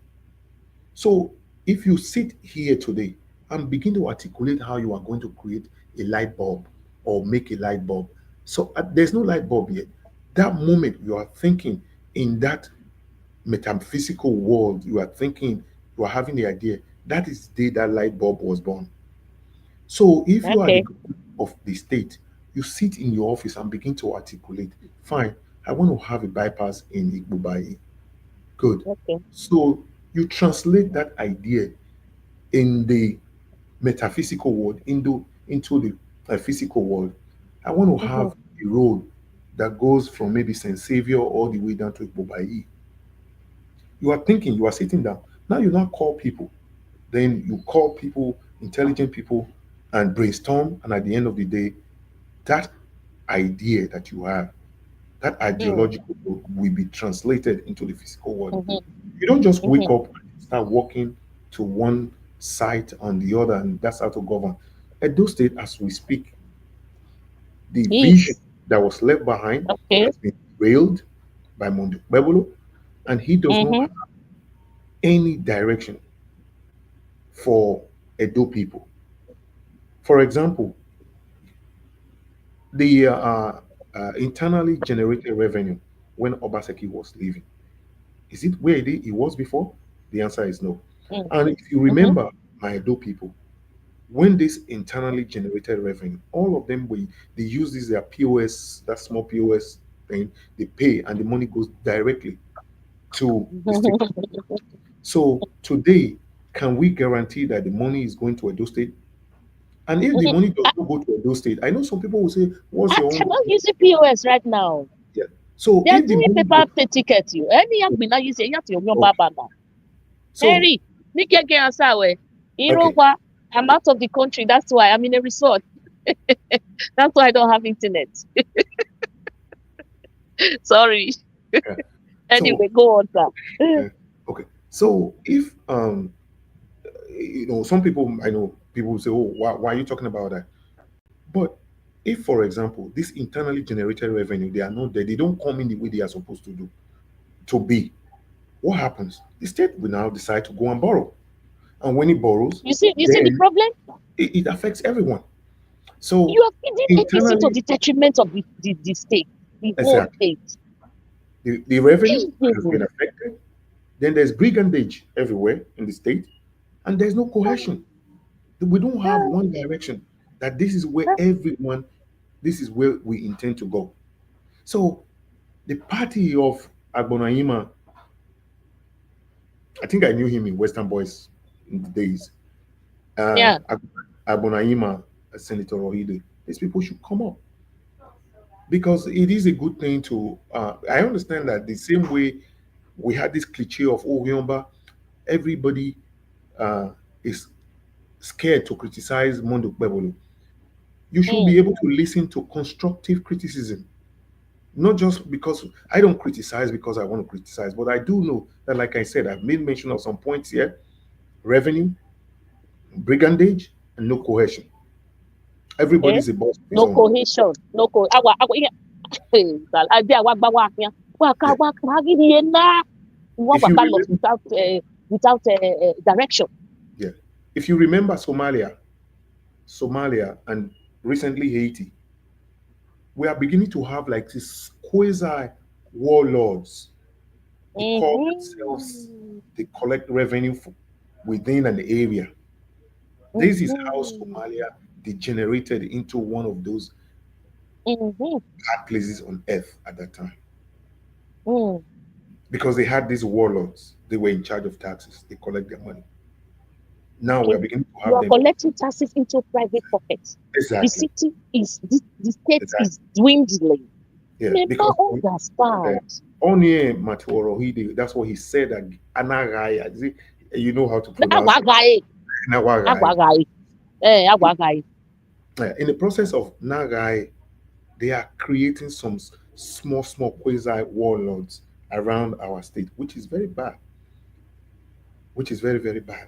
So if you sit here today and begin to articulate how you are going to create a light bulb or make a light bulb, so there's no light bulb yet. That moment you are thinking in that metaphysical world, you are thinking, you are having the idea. That is the day that light bulb was born. So if you are the okay, governor of the state, you sit in your office and begin to articulate, fine, I want to have a bypass in Igbobai. Good. okay. So you translate that idea in the metaphysical world into the physical world. I want to Mhm, have a road that goes from maybe St. Savior all the way down to Igbobai. You are thinking, you are sitting down. Now you now call people. Then you call people, intelligent people, and brainstorm. And at the end of the day, that idea that you have, that mm, ideological will be translated into the physical world. mhm, You don't just wake mhm. up and start walking to one site on the other, and that's how to govern. Edo State, as we speak, the vision Yes. that was left behind Okay. has been railed by Mondo Bebolo, and he does not Mm-hmm. have any direction for Edo people. For example, the internally generated revenue when Obaseki was leaving. Is it where it was before? The answer is no. Mm, And if you mm-hmm. remember, my Edo people, when this internally generated revenue, all of them they use this their POS, that small POS thing, they pay and the money goes directly to the state. So today, can we guarantee that the money is going to Edo State? And if the money does not go to Edo State, I know some people will say, "What's your They're own?" not using POS right now. Yeah. So They are if the doing money paper goes, pay ticket. You any young be not using. You have to your okay, baba now. so Harry, Nike get answer we. okay, Irogwa. I'm out of the country. That's why I'm in a resort. That's why I don't have internet. Sorry. Yeah. So Anyway, go on, sir. uh, okay. So if some people, I know people will say, oh, why are you talking about that? But if, for example, this internally generated revenue, they are not there, they don't come in the way they are supposed to do to be. What happens? The state will now decide to go and borrow, and when it borrows, You see the then problem? it affects everyone. So You are feeding APC to internally, the detriment of the state, the whole exactly, state. the revenue has been Mhm. affected. Then there's brigandage everywhere in the state, and there's no cohesion. We don't have one direction that this is where everyone, this is where we intend to go. So the party of Agbonaima, I think I knew him in Western Boys in the days. Yeah. Agbonaima, Senator Rohide, these people should come up because it is a good thing to. I understand that the same way we had this cliche of Oyomba, everybody is scared to criticize Mondo Okpebholo. You should be Mm. able to listen to constructive criticism, not just because I don't criticize because I want to criticize, but I do know that, like I said, I've made mention of some points here: revenue, brigandage, and no cohesion. Okay. Everybody's a boss of his No own. cohesion. No co. Yeah. Adi awagba wa afian. Yeah. Wa ka gidi yen na. Wa If you lost remember, without direction. yeah, if you remember Somalia, and recently Haiti, we are beginning to have like these quasi warlords. They call themselves, Mm-hmm. they collect revenue within an area. This is how Mm-hmm. Somalia degenerated into one of those Mm-hmm. bad places on earth at that time Mm. because they had these warlords. They were in charge of taxes. They collect their money. Now we Okay. are beginning to You have are them. collecting taxes into private pockets. The Exactly. city is the state Exactly. is dwindling. Yeah. Never Because understand. Onye Matuorohide, that's what he said. That Anagaya, you know how to pronounce it. Agwagaye. Nawagai. Agwagaye. Agwagaye. In the process of Nagai, they are creating some small quasi warlords around our state, which is very bad, which is very, very bad.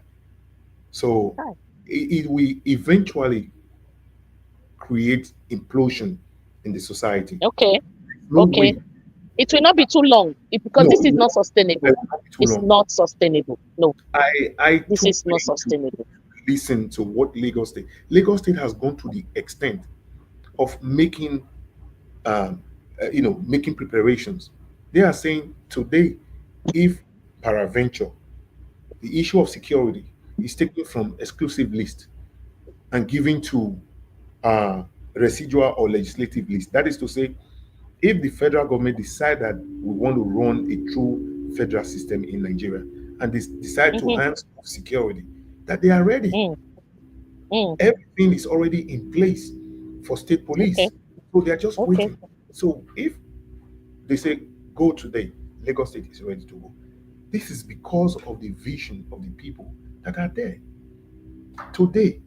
So Hi. it will eventually create implosion in the society. Okay. No Okay. way. It will not be too long because No, this is it not will sustainable. not be too It's long. not sustainable. No, I this took is not pain to sustainable. listen to what Lagos State has gone to the extent of making making preparations. They are saying today, if paraventure, the issue of security is taken from exclusive list and given to uh, residual or legislative list. That is to say, if the federal government decide that we want to run a true federal system in Nigeria and they decide to Mm-hmm. hands off security, that they are ready. Mm, mm. Everything is already in place for state Okay. police. So they are just Okay. waiting. So if they say go today, Lagos State is ready to go. This is because of the vision of the people that are there. Today,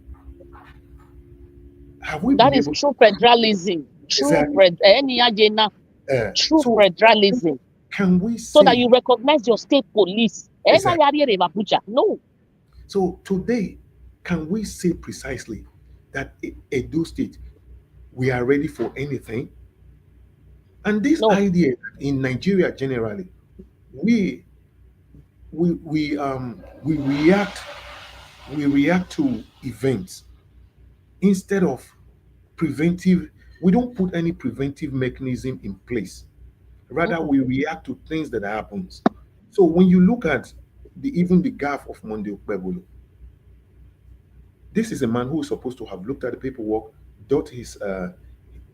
have we That been is able to true federalism. exactly? True So federalism. can we So that say you recognize your state police. exactly? No. So today, can we say precisely that Edo State we are ready for anything? And this No. idea that in Nigeria generally, we we react to events instead of preventive. We don't put any preventive mechanism in place. Rather, Mm, we react to things that happens. So when you look at even the gaffe of Monday Okpebholo, this is a man who is supposed to have looked at the paperwork, dot his I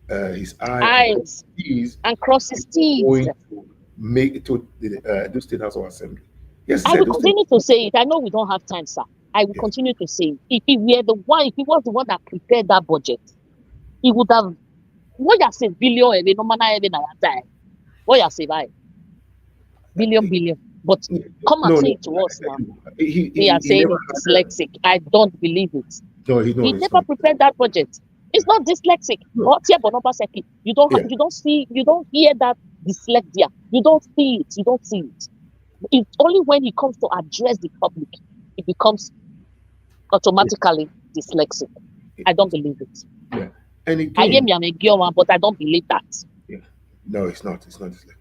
and cross eyes his T's and crosses before teeth. going to make it to the Edo State House of Assembly. Yes, he I said will Edo State. continue to say it. I know we don't have time, sir. I will Yeah. continue to say it. If he was the one that prepared that budget, he would have what you say billion no man na time. What you say by billion. But come and No, say no, it to us now. he, We he, are he saying never it had dyslexic. I don't believe it. No, he no, He it's never not. prepared that budget. It's not dyslexic No. or Tiebonobaseki. Yeah. You don't see, you don't hear that dyslexia. You don't see it. You don't see it. It's only when he comes to address the public, it becomes Yeah. automatically dyslexic. I don't believe it. Yeah. And I hear again, me, I'm a girl, but I don't believe that. yeah. No, it's not. It's not dyslexic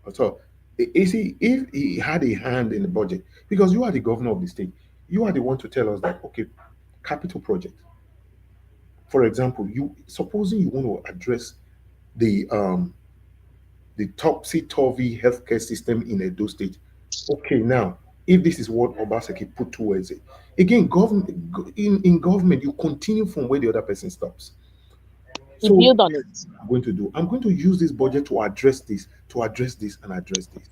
at all. You see, if he had a hand in the budget, because you are the governor of the state, you are the one to tell us that okay, capital project. For example, you supposing you want to address the um the topsy-turvy healthcare system in Edo State. Okay, now if this is what Obaseki put towards it, again, government in government, you continue from where the other person stops. You So build on it. I'm going to do. I'm going to use this budget to address this, and address this.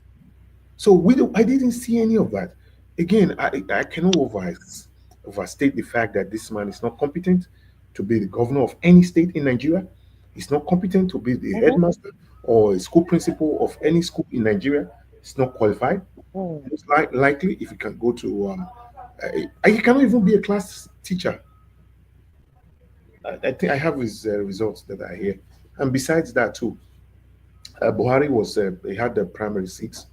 So I didn't see any of that. Again, I cannot overstate the fact that this man is not competent to be the governor of any state in Nigeria. He's not competent to be the Mm-hmm. headmaster or a school principal of any school in Nigeria. He's not qualified. Mm. Most likely, if he can go to, he cannot even be a class teacher. I think I have his results that are here. And besides that, too, Buhari he had the primary six.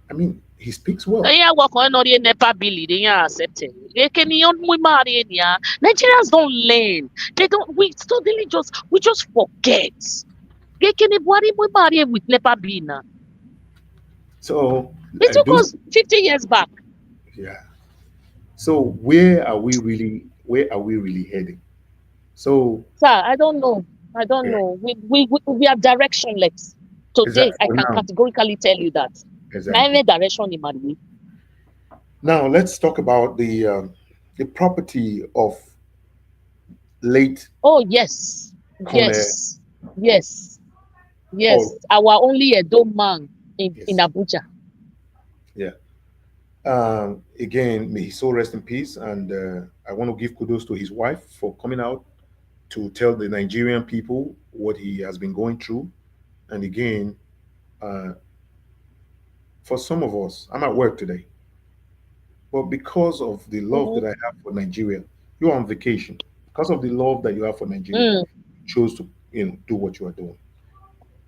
I mean, he speaks well. Yeah, work on the NEPA bill, they are accepting. They can Nigerians don't learn. They don't. We suddenly just forget. They can with NEPA bill now. So It took those, us 50 years back. yeah. So where are we really heading? So Sir, I don't know. I don't yeah, know. We are directionless. Today, exactly. I For can now, categorically tell you that. My exactly. only direction in my way. Now let's talk about the property of late Oh, yes. Connor Yes. Yes. Yes. Paul. Our only Edo man in Yes, Abuja. yeah. Again, may his soul rest in peace. And I want to give kudos to his wife for coming out to tell the Nigerian people what he has been going through. And again, uh, for some of us, I'm at work today, but because of the love that Mm-hmm. I have for Nigeria, you're on vacation. Because of the love that you have for Nigeria, Mm. you chose to do what you are doing.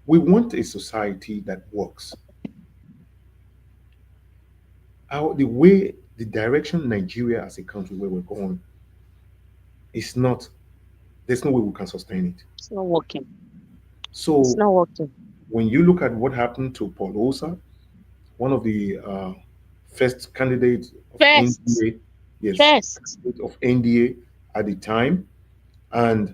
We want a society that works. The way, the direction Nigeria as a country where we're going is not. There's no way we can sustain it. It's not working. It's So not working. when you look at what happened to Paul Osa, one of the first candidates of First. NDA, yes, First. of NDA at the time, and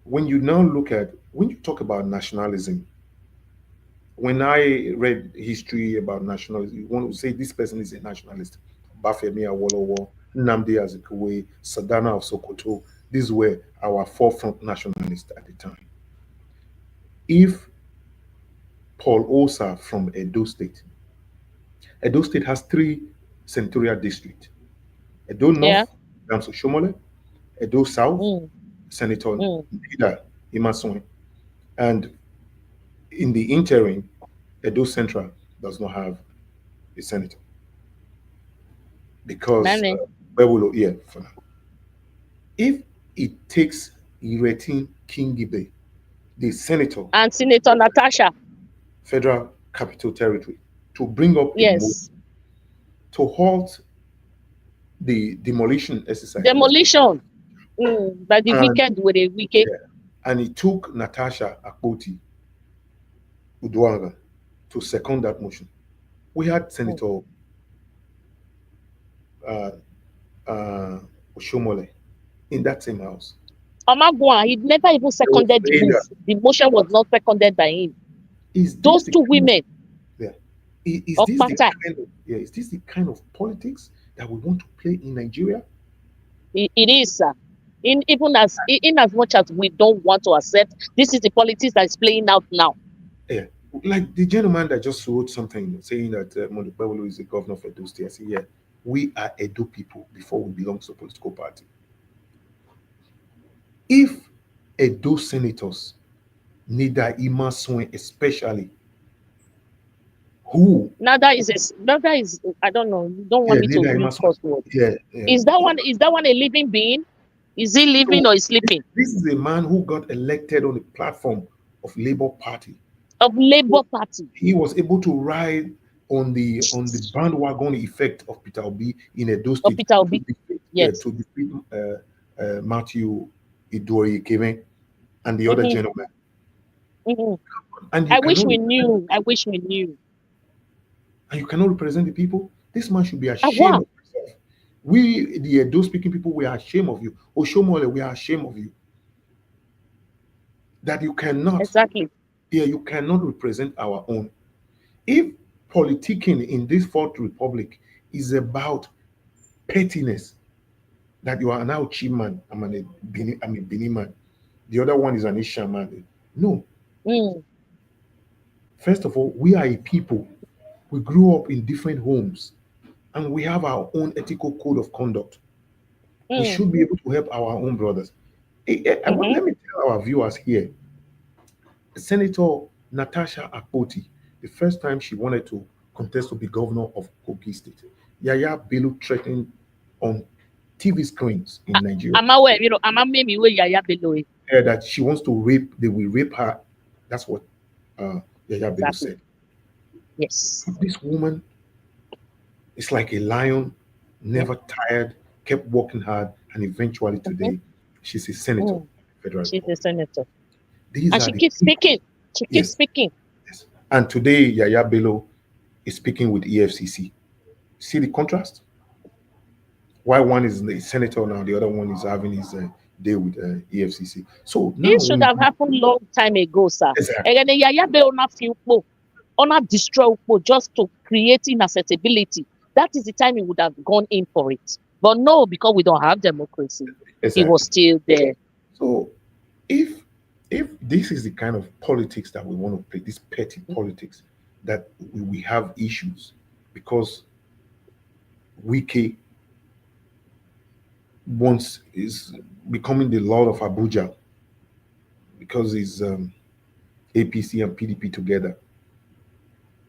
when you now look at when you talk about nationalism, when I read history about nationalism, you want to say this person is a nationalist. Bafemi Awolowo, Nnamdi Azikiwe, Sadana of Sokoto, these were our forefront nationalists at the time. If Paul Osa from Edo State has three senatorial districts: Edo Yeah. North, Damso Shomole; Edo South, Mm. Senator Mm. Nida Imasuen, and in the interim, Edo Central does not have a senator because Many. Okpebholo, yeah, for now. If it takes Iretin Kingibe, the senator, And Senator Natasha. Federal Capital Territory, to bring up a motion Yes. to halt the demolition exercise that was going Demolition. By the on, wicked with a wicked. yeah, and it took Natasha Akpoti Uduaga to second that motion. We had Mm. Senator uh, uh, Oshomole in that same house. Omagwan, he never even There was seconded the move. failure. The motion was not seconded by him. Is this Those the two kind of, women yeah? Is of this the Pata, kind of, yeah? Is this the kind of politics that we want to play in Nigeria? it is, sir. In as much as we don't want to accept, this is the politics that is playing out now. Yeah, like the gentleman that just wrote something saying that Monukbawolo is the governor of Edo State. I say, yeah, we are Edo people before we belong to a political party. If Edo senators, Nida Imasuen especially, Who? Now that is I don't know. You don't want Yeah, me to neither use Emerson. curse word. Yeah, yeah. Is that one a living being? Is he living So or is this, sleeping? this is a man who got elected on the platform of Labour Party. Of Labour Party. He was able to ride on the bandwagon effect of Peter Obi in Edo Of State Peter Obi. Yes. to defeat Matthew Idori Keme and the other Mm-hmm, gentleman. mm-hmm. And you I wish cannot we represent knew. I wish we knew. and you cannot represent the people. This man should be ashamed Wow. of himself. We, the Edo speaking people, we are ashamed of you. Oshomole, we are ashamed of you. That you cannot, Exactly. yeah, you cannot represent our own. If politicking in this fourth republic is about pettiness, that you are now Chi man, I'm a Bini man, the other one is an Isha man. No. Mm, First of all, we are a people. We grew up in different homes and we have our own ethical code of conduct. We mm, should be able to help our own brothers. mm-hmm. Let me tell our viewers here, Senator Natasha Akpoti, the first time she wanted to contest to be governor of Kogi State, Yaya Bello threatened on TV screens in Nigeria I'm aware, I'm a meme where Yaya below it. that she wants to rape, they will rape her. That's what uh, Yaya Bello Exactly. said. Yes. This woman is like a lion, Yeah. never tired, kept working hard, and eventually Mm-hmm. today she's a senator Mm. of the Federal She's a Republic. senator. These And are she the keeps people. speaking. She keeps Yes, speaking. yes. And today Yaya Bello is speaking with EFCC. See the contrast? Why one is a senator now, the other one is having his day with EFCC. So now This should when have happened long time ago, sir. exactly, And then Yaya be on a few on a destroy just to create inaccessibility. That is the time he would have gone in for it. But no, because we don't have democracy, he was exactly. still there. So if if this is the kind of politics that we want to play, this petty politics, that we have issues because Wike wants is becoming the Lord of Abuja because he's APC and PDP together.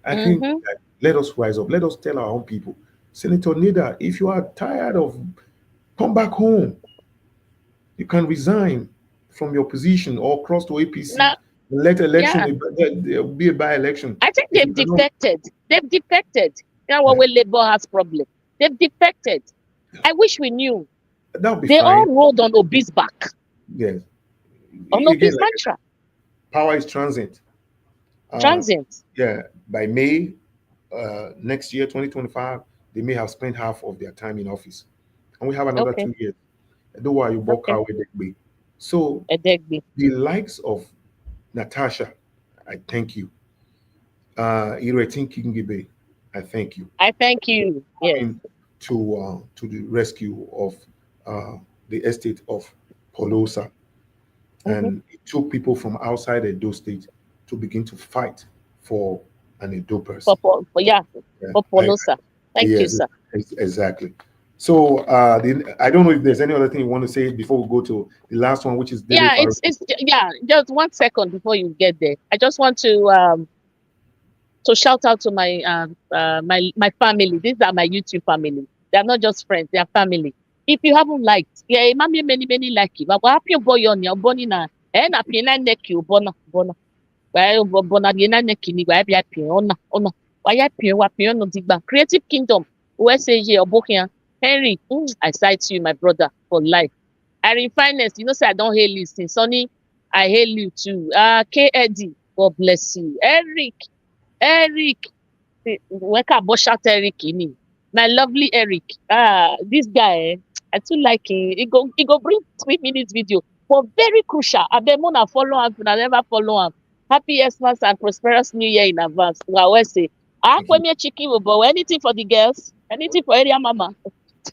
I think Mm-hmm. that let us rise up. Let us tell our own people, Senator Nida, if you are tired of, come back home. You can resign from your position or cross to APC. Now, Let yeah, election there will be a by-election. I think If you they've cannot, defected. They've defected. Now, yeah, where Labour has problem. They've defected. I wish we knew. that will be They fine. all rolled on Obi's back, Yes. on Again, Obi's like mantra, power is transient. Uh, transient. yeah, by May next year, 2025, they may have spent half of their time in office, and we have another Okay, 2 years. Do why you walk okay. out with it. So Edegbe. the likes of Natasha, I thank you. Iretin Kingibe, I thank you. I thank you. Yes. Coming to the rescue of uh, the estate of Polosa, Mm-hmm. and it took people from outside Edo State to begin to fight for an Edo person. Yeah, Yeah, for Polosa. Thank you, yes, sir. exactly. So I don't know if there's any other thing you want to say before we go to the last one, which is Dele Yeah, Farouk. yeah. Just 1 second before you get there. I just want to shout out to my family. These are my YouTube family. They are not just friends; they are family. If you haven't liked, yeah, many many like it. But what happened boy on your bonny na? Na pina neck you bona. Well, bona di na neck ni wa bi apin ona. Why apin wa pin no digba. Creative Kingdom. USA here obokia. Henry, I cite you, my brother, for life. Irene Finest, you know, say I don't hail you since Sonny. I hail you too. K Eddie, God bless you. Eric, Weka Boshat Eric ini. My lovely Eric. This guy, I too like him. He go bring 3 minutes video. But very crucial. I bet Mona follow him, I never follow him. Happy Xmas and prosperous New Year in advance. Well, I say, Thank you. me chicken, but anything for the girls, anything for area mama.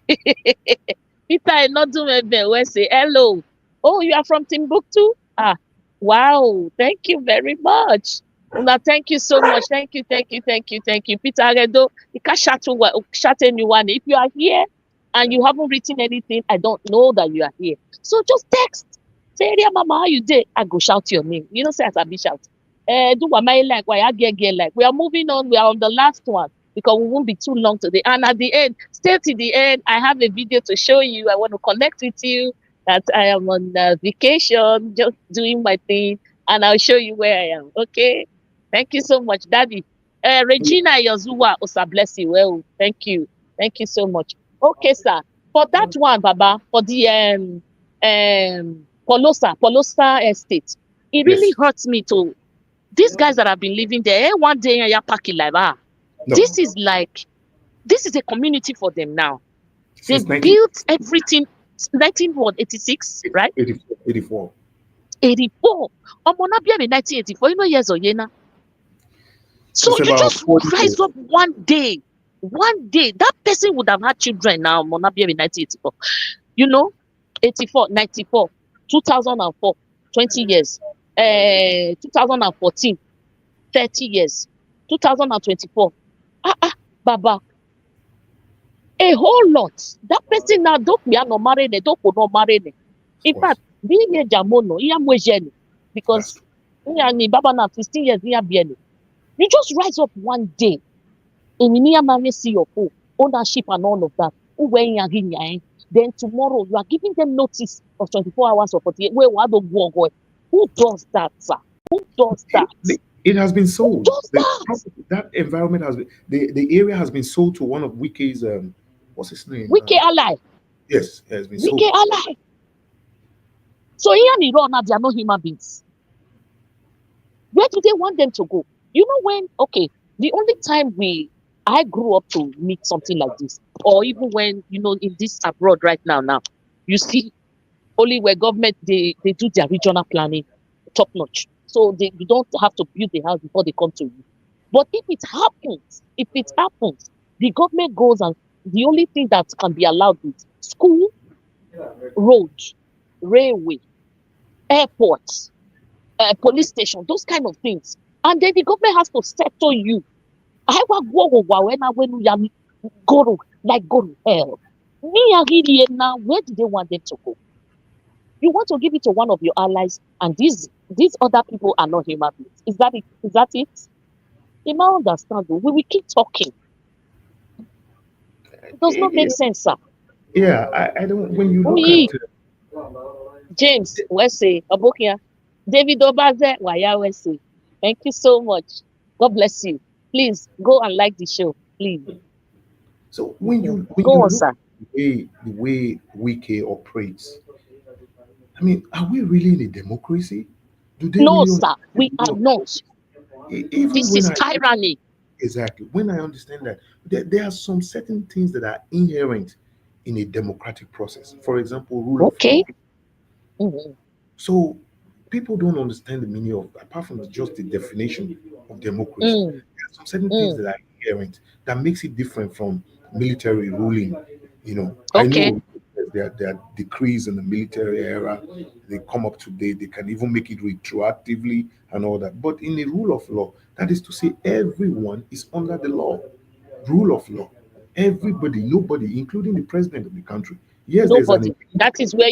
Peter Enodumebe will say, hello. Oh, you are from Timbuktu? Wow. Thank you very much. Una, thank you so much. Thank you. Peter Aredo, chat anyone. If you are here and you haven't written anything, I don't know that you are here. So just text. Say, area mama, how you did? I go shout your name. You know, say as I be shout. Do what my like, why I get like. We are moving on. We are on the last one because we won't be too long today. And at the end, stay to the end. I have a video to show you. I want to connect with you that I am on vacation, just doing my thing, and I'll show you where I am. Okay. Thank you so much, Daddy. Regina Yozuwa, Osa bless you. Well, thank you. Thank you so much. Okay, sir. For that one, Baba, for the Polosa estate, it really Yes. hurts me to these guys that have been living there. One day you're packing like No. this is like this is a community for them now. They Since 19, built everything 1986, right? 84. 84. Omonabia 1984, you know years or yena. So It's you about just 40 rise years. up one day. One day, that person would have had children now. Monabia 1984. You know, 84, 94, 2004, 20 years. 2014, 30 years. 2024. Baba. A whole lot. That person now don't be no married, don't no married. Of In course. fact, being a jamono, That's because Baba now 15 years, you just rise up one day and you marry see your full ownership and all of that. Then tomorrow you are giving them notice of 24 hours or 48. Who does that, sir? Who does that? it has been Who sold. does that? That environment has been the area has been sold to one of Wike's what's his name? Wike ally. Yes, it has been Wike sold. ally. So here in Iran now, they are not human beings. Where do they want them to go? You know when, okay, the only time I grew up to meet something like this, or even when, in this abroad right now, you see only where government, they do their regional planning top notch. So you don't have to build the house before they come to you. But if it happens, the government goes and the only thing that can be allowed is school, road, railway, airports, police station, those kind of things. And then the government has to settle you. I when we are go to hell. Now, where do they want them to go? You want to give it to one of your allies, and these other people are not human beings. Is that it? Is that it? You might understand. We will keep talking. It does not make Yeah, sense, sir. yeah, I don't. When you look at We, James, Wesley, Abokia, David Obaze, Waya Wesley. Thank you so much. God bless you. Please go and like the show. Please. so when Go you on, look sir. at the way Wike operates, I mean, are we really in a democracy? Do they No, really sir. understand We the are rule of not. democracy? Even This when is I tyranny. exactly when I understand that there are some certain things that are inherent in a democratic process. For example, rule of Okay. law. Mhm. So people don't understand the meaning of apart from just the definition of democracy. Mm, There are some certain things mm. that are inherent that makes it different from military ruling. I Okay. know there are decrees in the military era. They come up to date. They can even make it retroactively and all that. But in the rule of law, that is to say, everyone is under the law. Rule of law. Everybody, nobody, including the president of the country. Yes, there's an Nobody. That is where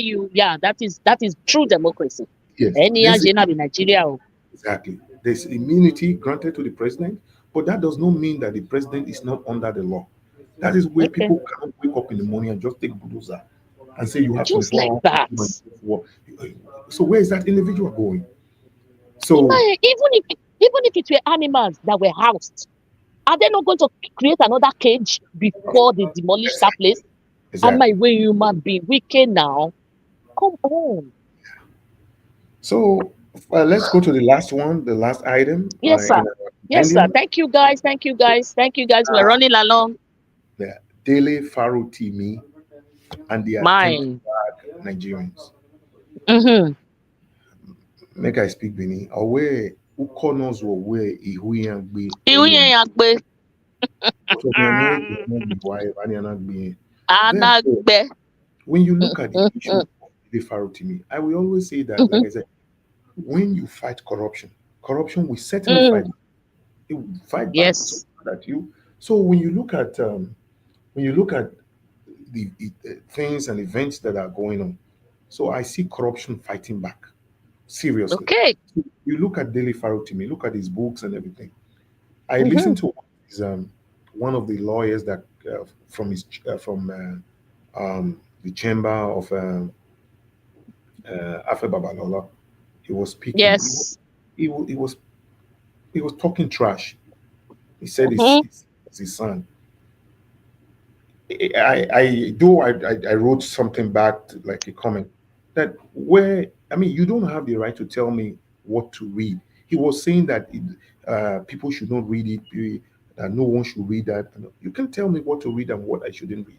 that is true democracy. yes, Any there's agenda in Nigeria. exactly. There's immunity granted to the president, but that does not mean that the president is not under the law. That is where Okay. people cannot wake up in the morning and just take bulldozer and say you have Just 24 like hours to that. do and so forth. So where is that individual going? So Even if it were animals that were housed, are they not going to create another cage before they demolish that exactly, place? Am I exactly. way human being wicked now? Come on. So let's go to the last one, the last item Yes, sir. in our Yes, sir. compendium. Thank you, guys. Thank you, guys. Thank you, guys. We're running along. The Dele Faro Timi and the attempt to Mine. bag Nigerians. Mm-hmm. Make I speak Bini. Away Ukonos were where Ihuyangbi Ihu yẹn Eyen. yà gbé. So they are not the wife and they are not being. Therefore, Anagbe. when you look at the issue of the Pharaoh to me, I will always say that, like I said, when you fight corruption, corruption will certainly fight. Mm. It will fight back so Yes. that you. So when you look at the things and events that are going on, so I see corruption fighting back seriously. Okay. You look at Daily Farotimi, look at his books and everything. I Mm-hmm. listened to his, one of the lawyers that from his the chamber of Afe Babalola. He was speaking. Yes. He, wa- he was he was talking trash. He said Mm-hmm. it's his son. I wrote something back like a comment that where I mean you don't have the right to tell me what to read. He was saying that people should not read it. That no one should read that. You can tell me what to read and what I shouldn't read.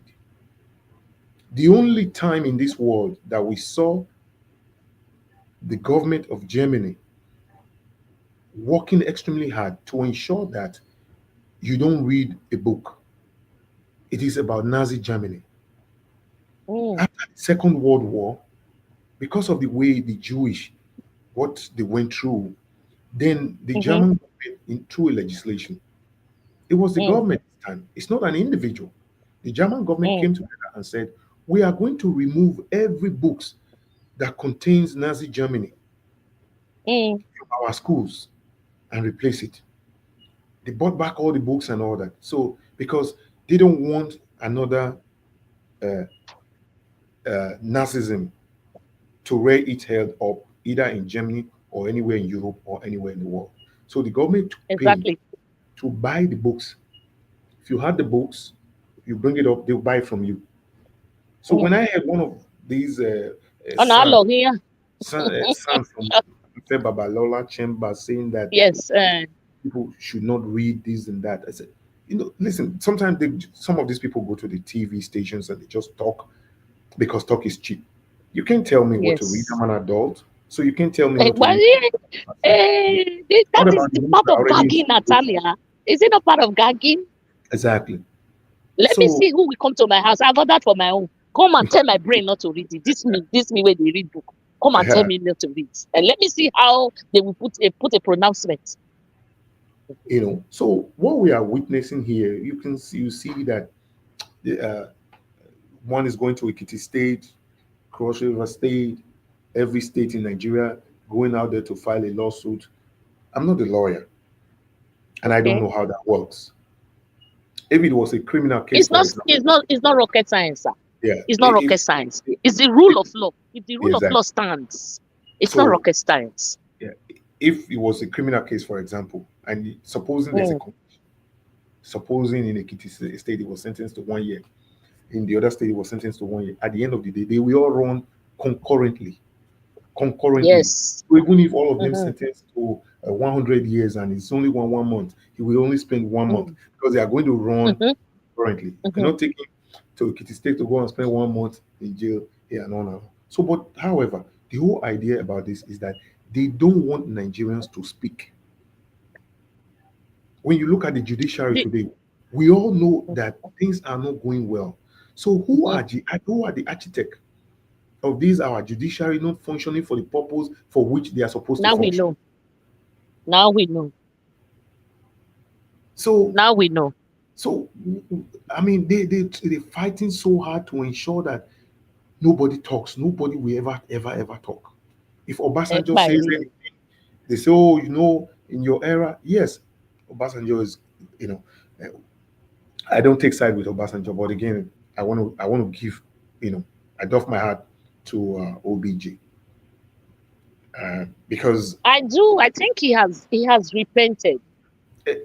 The only time in this world that we saw the government of Germany working extremely hard to ensure that you don't read a book, it is about Nazi Germany. Mm. After the Second World War, because of the way the Jewish, what they went through, then the Mm-hmm. German government, through a legislation, it was the Mm. government this time. It's not an individual. The German government Mm. came together and said, we are going to remove every books that contains Nazi Germany Mm. from our schools and replace it. They bought back all the books and all that. So because they don't want another uh, Nazism to rear its head up either in Germany or anywhere in Europe or anywhere in the world. So the government took pain Exactly. to buy the books. If you had the books, you bring it up, they'll buy it from you. So when Mm. I had one of these On our log here. son from Babalola Chamber saying that Yes. people should not read this and that, I said, listen, sometimes some of these people go to the TV stations and they just talk because talk is cheap. You can't tell me what to read. Yes. I'm an adult, so you can't tell me not to But read. that What is about the the books part that are of already in gagging, circulation? Natalia. Is it not part of gagging? Exactly. Let me So see who will come to my house. I've ordered for my own. Come and tell my brain not to read it. This me where they read book. Come and tell me not to read. And let me see how they will put a pronouncement. so what we are witnessing here, you see that the, one is going to Ekiti State, Cross River State, every state in Nigeria going out there to file a lawsuit. I'm not a lawyer, and I don't Okay. know how that works. If it was a criminal case, It's for not example, it's not rocket science, sir. yeah, It's not rocket science. It's the if rule of law. If the rule of law exactly. stands, it's not So rocket science. yeah, if it was a criminal case, for example, and supposing there's a Mm. conviction, supposing in Ekiti State it was sentenced to 1 year, in the other state it was sentenced to 1 year. At the end of the day, they will all run concurrently. Concurrently. Yes. So even if all of them Mm-hmm. sentenced to 100 years and it's only 1 month, he will only spend 1 month Mm. because they are going to run Mm-hmm. currently. You Mm-hmm. cannot take him to Kitty State to go and spend 1 month in jail here and on. So, but however, the whole idea about this is that they don't want Nigerians to speak. When you look at the judiciary The, today, we all know that things are not going well. So, mhm. who are the architect of these our judiciary not functioning for the purpose for which they are supposed to Now we function? know. Now we know. So, Now we know. so I mean, they're fighting so hard to ensure that nobody talks, nobody will ever talk. If Obasanjo By says real. anything, they say, "Oh, in your era, yes, Obasanjo is, you know, uh, I don't take side with Obasanjo, but again, I want to give, I doff my hat to OBJ because I do. I think he has repented.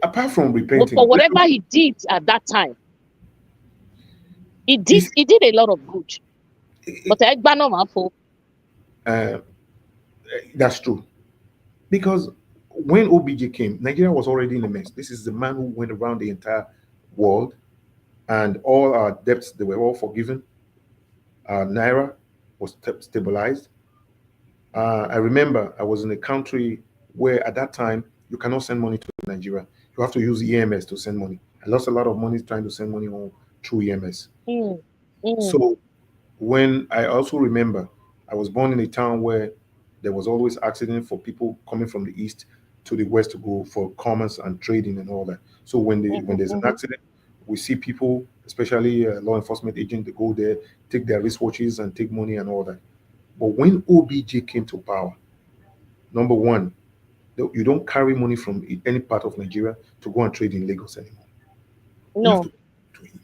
apart from But for repenting, whatever he did at that time, he did it's, he did a lot of good. it, But Egbanomafo, uh, that's true because when OBJ came, Nigeria was already in a mess. This is the man who went around the entire world, and all our debts they were all forgiven. Naira was stabilized. I remember I was in a country where at that time you cannot send money to Nigeria. You have to use EMS to send money. I lost a lot of money trying to send money home through EMS. mm, mm, So when I also remember, I was born in a town where there was always accident for people coming from the east to the west to go for commerce and trading and all that. So when mhm, there's an mhm. accident, we see people, especially law enforcement agents, they go there, take their wristwatches and take money and all that. But when OBJ came to power, number one, You don't carry money from any part of Nigeria to go and trade in Lagos anymore. You have No. to him.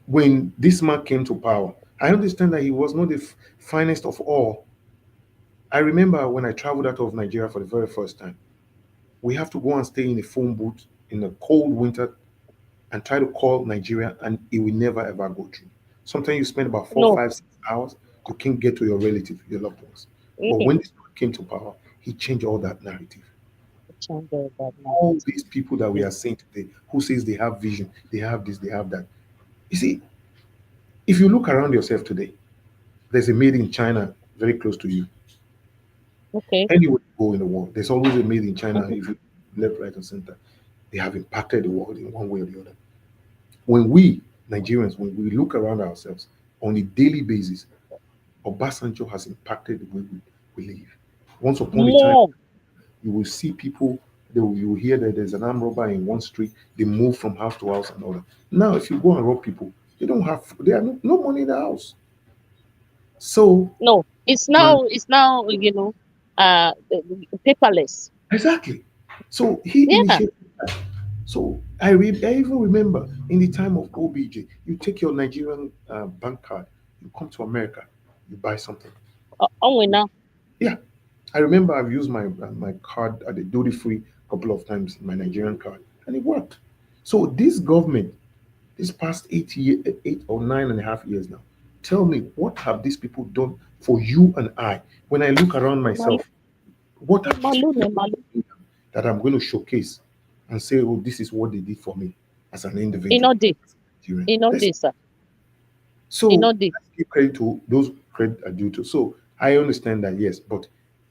When this man came to power, I understand that he was not the finest of all. I remember when I traveled out of Nigeria for the very first time, we have to go and stay in a phone booth in a cold winter and try to call Nigeria, and it will never ever go through. Sometimes you spend about four, No. 5, 6 hours, you can't get to your relative, your loved ones. But Mm-hmm. when this man came to power, he changed all that narrative. Change all that All narrative. these people that we are seeing today who says they have vision, they have this, they have that. You see, if you look around yourself today, there's a made in China very close to you. Okay. Anywhere you go in the world, there's always a made in China. Mm-hmm. If you left, right, or center, they have impacted the world in one way or the other. When we Nigerians, when we look around ourselves on a daily basis, Obasanjo has impacted the way we live. Once upon a time, More. you will see people, you will hear that there's an armed robber in one street, they move from house to house and all that. Now, if you go and rob people, they have no money in the house. So, No. man, It's now, paperless. exactly. So he Yeah. initiated that. So I even remember in the time of OBJ, you take your Nigerian bank card, you come to America, you buy something. Only now. Yeah, I remember I've used my card at the duty free a couple of times, my Nigerian card, and it worked. So this government, this past 8 or 9.5 years now, tell me what have these people done for you and I? When I look around Malu, myself, what have these malu, people malu. done that I'm going to showcase and say, oh, this is what they did for me as an In individual? all day. Nigerian. In all day, sir. In So all day. I give credit to those credit are due to. So I understand that, yes, but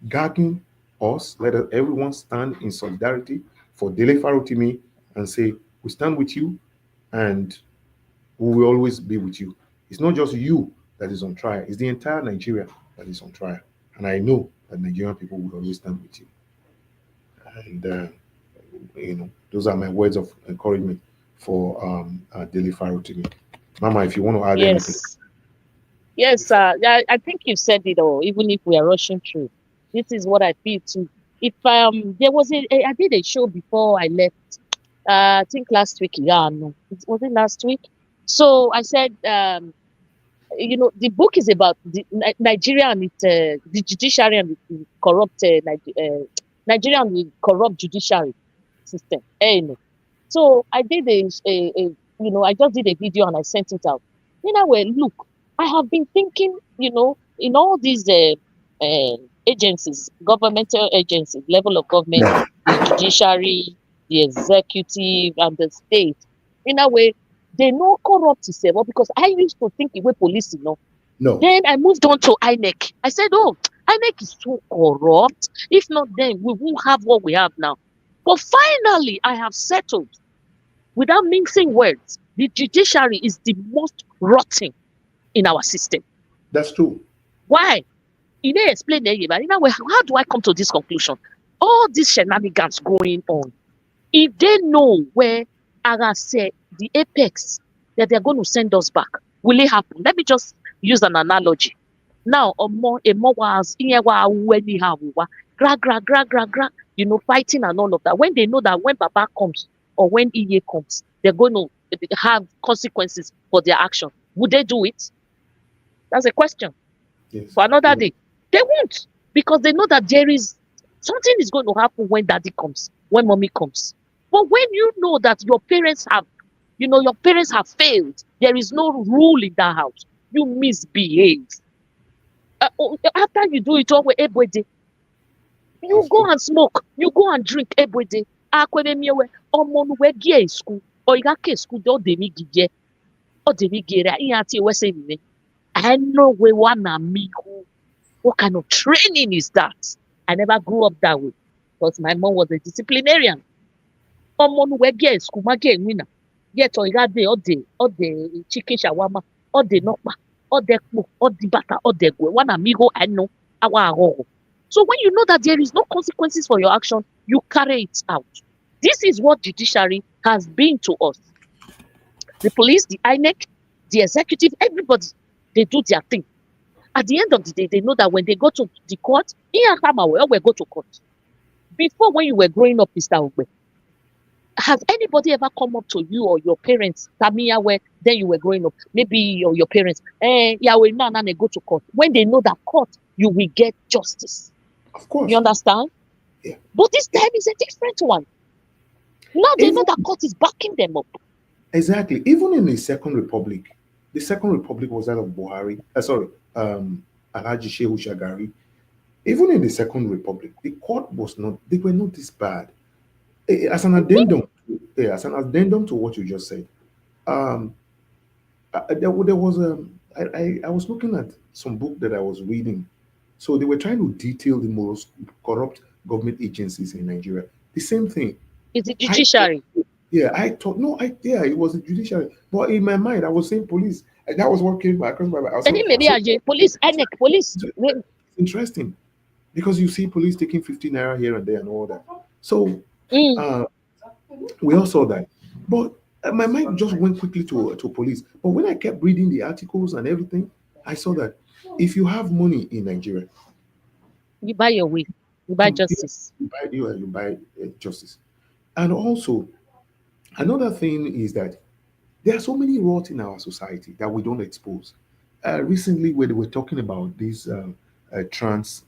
gagging us, everyone stand in solidarity for Dele Farotimi and say, we stand with you and we will always be with you. It's not just you that is on trial, it's the entire Nigeria that is on trial. And I know that Nigerian people will always stand with you. And, those are my words of encouragement for Dele Farotimi. Mama, if you want to add anything. Yes. Yes, sir. Yeah, I think you've said it all, even if we are rushing through. This is what I feel too. If there was I did a show before I left. I think last week. Yeah, no, was it last week? So I said, the book is about Nigeria and the judiciary and the corrupt Nigeria and the corrupt judiciary system. So I did I just did a video and I sent it out. Then I went, look, I have been thinking, in all these uh, agencies, governmental agencies, level of government, Yeah. the judiciary, the executive, and the state, in a way, they know corrupt itself. Well, because I used to think it was police, No, Then I moved on to INEC. I said, oh, INEC is so corrupt. If not, then we won't have what we have now. But finally, I have settled without mincing words. The judiciary is the most rotten in our system. that's true. Why? You didn't explain it, but how do I come to this conclusion? All these shenanigans going on. If they know where Aga said the apex that they're going to send us back, will it happen? Let me just use an analogy. Now, a more was anyhow, gra, fighting and all of that. When they know that when Baba comes or when EA comes, they're going to have consequences for their action. Would they do it? That's a question Yes. for another Yeah. day. They won't, because they know that there is something is going to happen when daddy comes, when mommy comes. But when you know that your parents have failed, there is no rule in that house, you misbehave. After you do it all with everybody, you That's go true. and smoke, you go and drink everybody. Omonuwegie school, or you got school, don't they me gige, or they me gere, I know we wanna me who. What kind of training is that? I never grew up that way because my mom was a disciplinarian. Omonuwegie school, mage winner. Yet or the chicken shawarma, or the nokpa, or the kpo, or the butter, or the go. One amigo I know our agogo. So when you know that there is no consequences for your action, you carry it out. This is what judiciary has been to us. The police, the INEC, the executive, everybody, they do their thing. At the end of the day, they know that when they go to the court, we go to court. Before, when you were growing up, Mr. Ogbe, has anybody ever come up to you or your parents, Tamiya, where then you were growing up, maybe or your parents, yeah, we now they go to court. When they know that court, you will get justice. Of course. You understand? Yeah. But this time is a different one. Now they know that court is backing them up. Exactly. Even in the Second Republic was that of Buhari. Alhaji Shehu Shagari. Even in the Second Republic, the court they were not this bad. As an addendum, to what you just said, there was I was looking at some book that I was reading. So they were trying to detail the most corrupt government agencies in Nigeria. The same thing. It's the judiciary. I thought it was the judiciary. But in my mind, I was saying police. And that was what came across my mind. Police, INEC, police. It's interesting. Because you see police taking 50 naira here and there and all that. So we all saw that. But my mind just went quickly to police. But when I kept reading the articles and everything, I saw that if you have money in Nigeria, you buy your way. You buy justice. You buy justice. And also, another thing is that there are so many rots in our society that we don't expose. Recently, when they were talking about this trans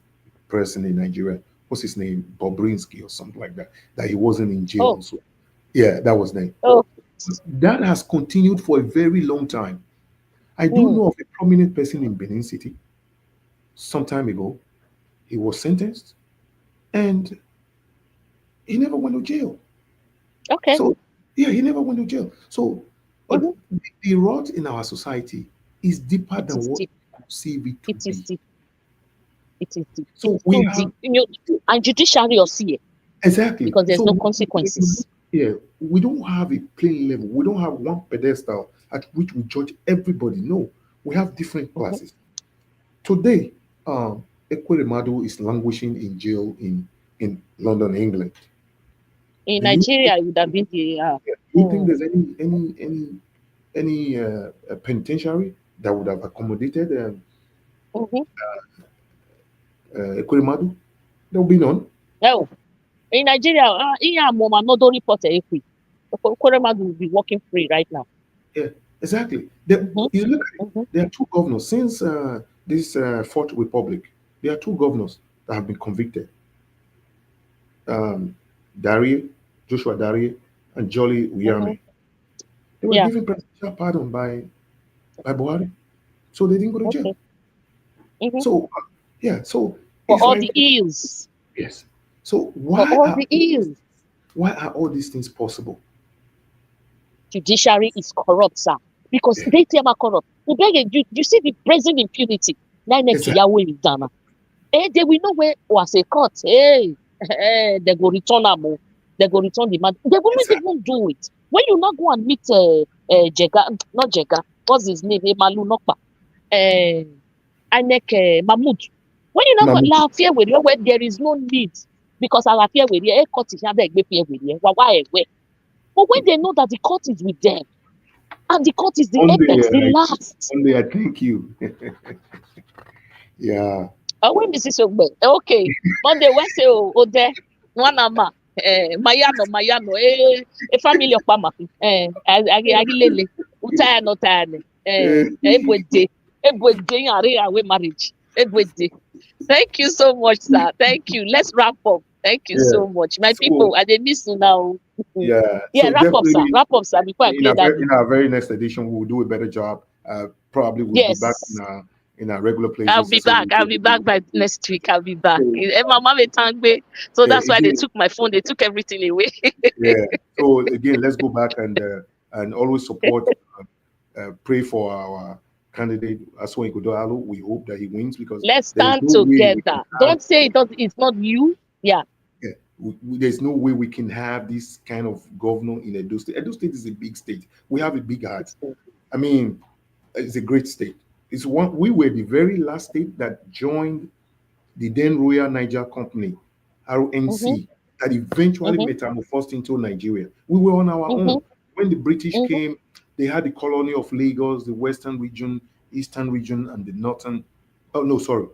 person in Nigeria, what's his name, Bobrinsky or something like that he wasn't in jail. Oh. So, yeah, that was name. Oh. That has continued for a very long time. I do know of a prominent person in Benin City. Some time ago, he was sentenced, and he never went to jail. Okay. So, he never went to jail. So, the rot in our society is deeper than what we perceive it to be. It is deep. So it's so deep. And judiciary or see exactly because there's no consequences. We don't have a plain level. We don't have one pedestal at which we judge everybody. No, we have different classes. Today, Ekweremadu is languishing in jail in London, England. In Nigeria, it would have been the. Do you think there's any penitentiary that would have accommodated Ekweremadu? There will be none. No. In Nigeria, no report Ekweremadu will be working free right now. Yeah, exactly. You look at it, there are two governors since this Fourth Republic. There are two governors that have been convicted. Joshua Darie, and Jolly Uyame. They were given presidential pardon by Buhari, so they didn't go to jail. So so for all the ills. Yes. So why are all these things possible? Judiciary is corrupt, sir, because they are corrupt. You see the present impunity. Exactly. They will know where was a court. They go return them. They go return the man. They will not even do it. When you not go and meet not Jega, what's his name? Malu Nokpa. Mahmoud. When you not go fear with you, where there is no need, because our fear with you, court is not fear with you. Why? But when they know that the court is with them, and the court is the apex, the last. One day I thank you. Yeah. When this is okay. Monday, Wednesday, Ode, Wanama, Mayano, family of Pama, Agilele, Utayano, every marriage, every. Thank you so much, sir. Thank you. Let's wrap up. Thank you so much. My people, I didn't miss you now. Wrap up, sir. Wrap up, sir. Before I play that. In our very next edition, we'll do a better job. Probably we'll be back in our regular places. I'll be back by next week. I'll be back. My mom so that's why they took my phone. They took everything away. So again, let's go back and always support, pray for our candidate Aswan Iguodalo. We hope that he wins because let's stand together. Don't say it's not you. There's no way we can have this kind of governor in Edo State. Edo State is a big state. We have a big heart. I mean, it's a great state. We were the very last state that joined the then Royal Niger Company, RNC, that eventually metamorphosed into Nigeria. We were on our own. When the British came, they had the colony of Lagos, the Western region, Eastern region, and the Northern Oh no, sorry,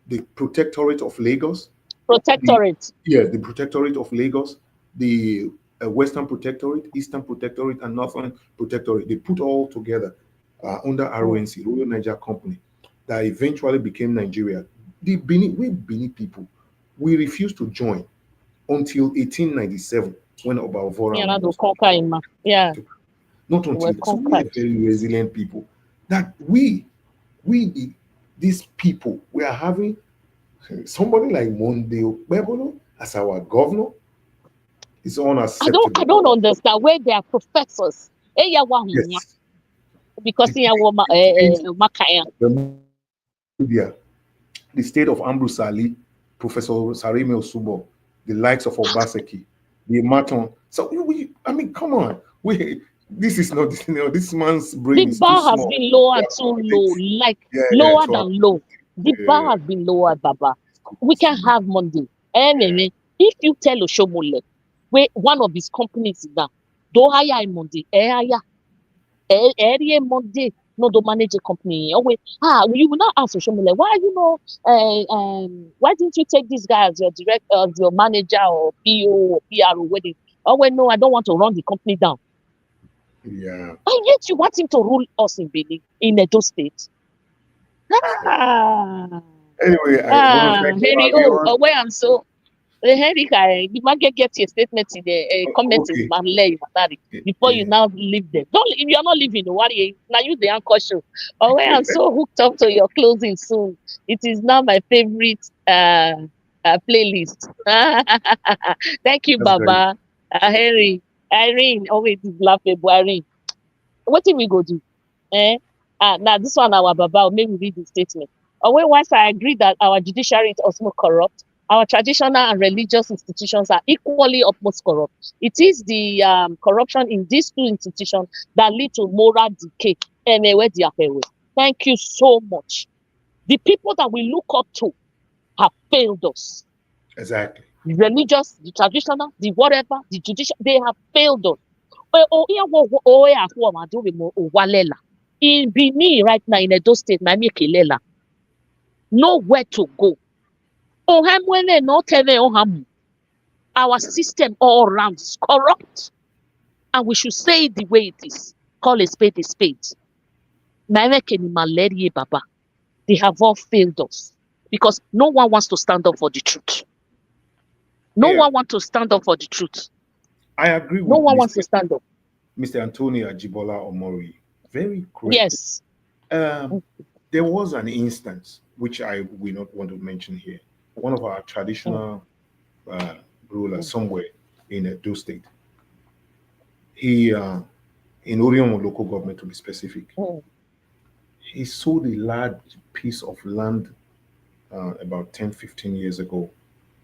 the Protectorate of Lagos, the Protectorate. yes, the Protectorate of Lagos, the Western Protectorate, Eastern Protectorate, and Northern Protectorate. They put all together under Mm. RONC, Royal Niger Company, that eventually became Nigeria. We Benin people, we refused to join until 1897 when Yeah, Obavora now to was conquer him. Yeah, not they were until so we are conquered. very resilient people that the, these people we are having somebody like Monday Okpebholo as our governor is I unacceptable. don't understand where they are professors. Eh, yeah, Yes, because the yeah, things Makaya. the media, the state of Ambrose Ali, Professor Sarimi Osubo, the likes of Obaseki, the Maton. So I mean, come on, we this is not this man's brain The is too bar has small been lowered to too low, accommodate. like Yeah, yeah, lower to than low. The bar yeah, has been lowered, Baba. We can yeah. have Monday. Anyway, if you tell Oshomole, where one of his companies is now, do hire him Monday, area Monday, no, do manage a company. Oh, wait, you will not ask Oshomole, why you know, why didn't you take this guy as your as your manager or PO or PR or wedding? Oh, wait, no, I don't want to run the company down. Yeah. And yet you want him to rule us in Benin, in Edo State. Ah, Anyway, I want to thank all Henry, our viewers. where I'm so. Henry, the man get your statement in the comment in Okay. Manley before you Yeah, now leave them. Don't if you're not leaving, don't worry. Now use the anchor show. Oh, where I'm so hooked up to your closing soon. It is now my favorite playlist. Thank you, that's great. Baba. Henry, Irene, always is laughable. Irene, what did we go do? Eh? Now this one our Baba, maybe we read the statement. Although once I agree that our judiciary is also corrupt, our traditional and religious institutions are equally utmost corrupt. It is the corruption in these two institutions that lead to moral decay. Thank you so much. The people that we look up to have failed us. Exactly. The religious, the traditional, the whatever, the judicial, they have failed us. In Benin right now in Edo State, na Mikelela, nowhere to go. Our system all around is corrupt, and we should say it the way it is. Call a spade a spade. Baba. They have all failed us because no one wants to stand up for the truth. No Yeah, one wants to stand up for the truth. I agree No with one wants to stand up. Mr. Antonio Ajibola Omori. Very correct. Yes. Um, there was an instance which I will not want to mention here. One of our Mm, traditional uh, rulers mm, somewhere in Edo State. He in Orion local government to be specific. mm. He sold a large piece of land about 10, 15 years ago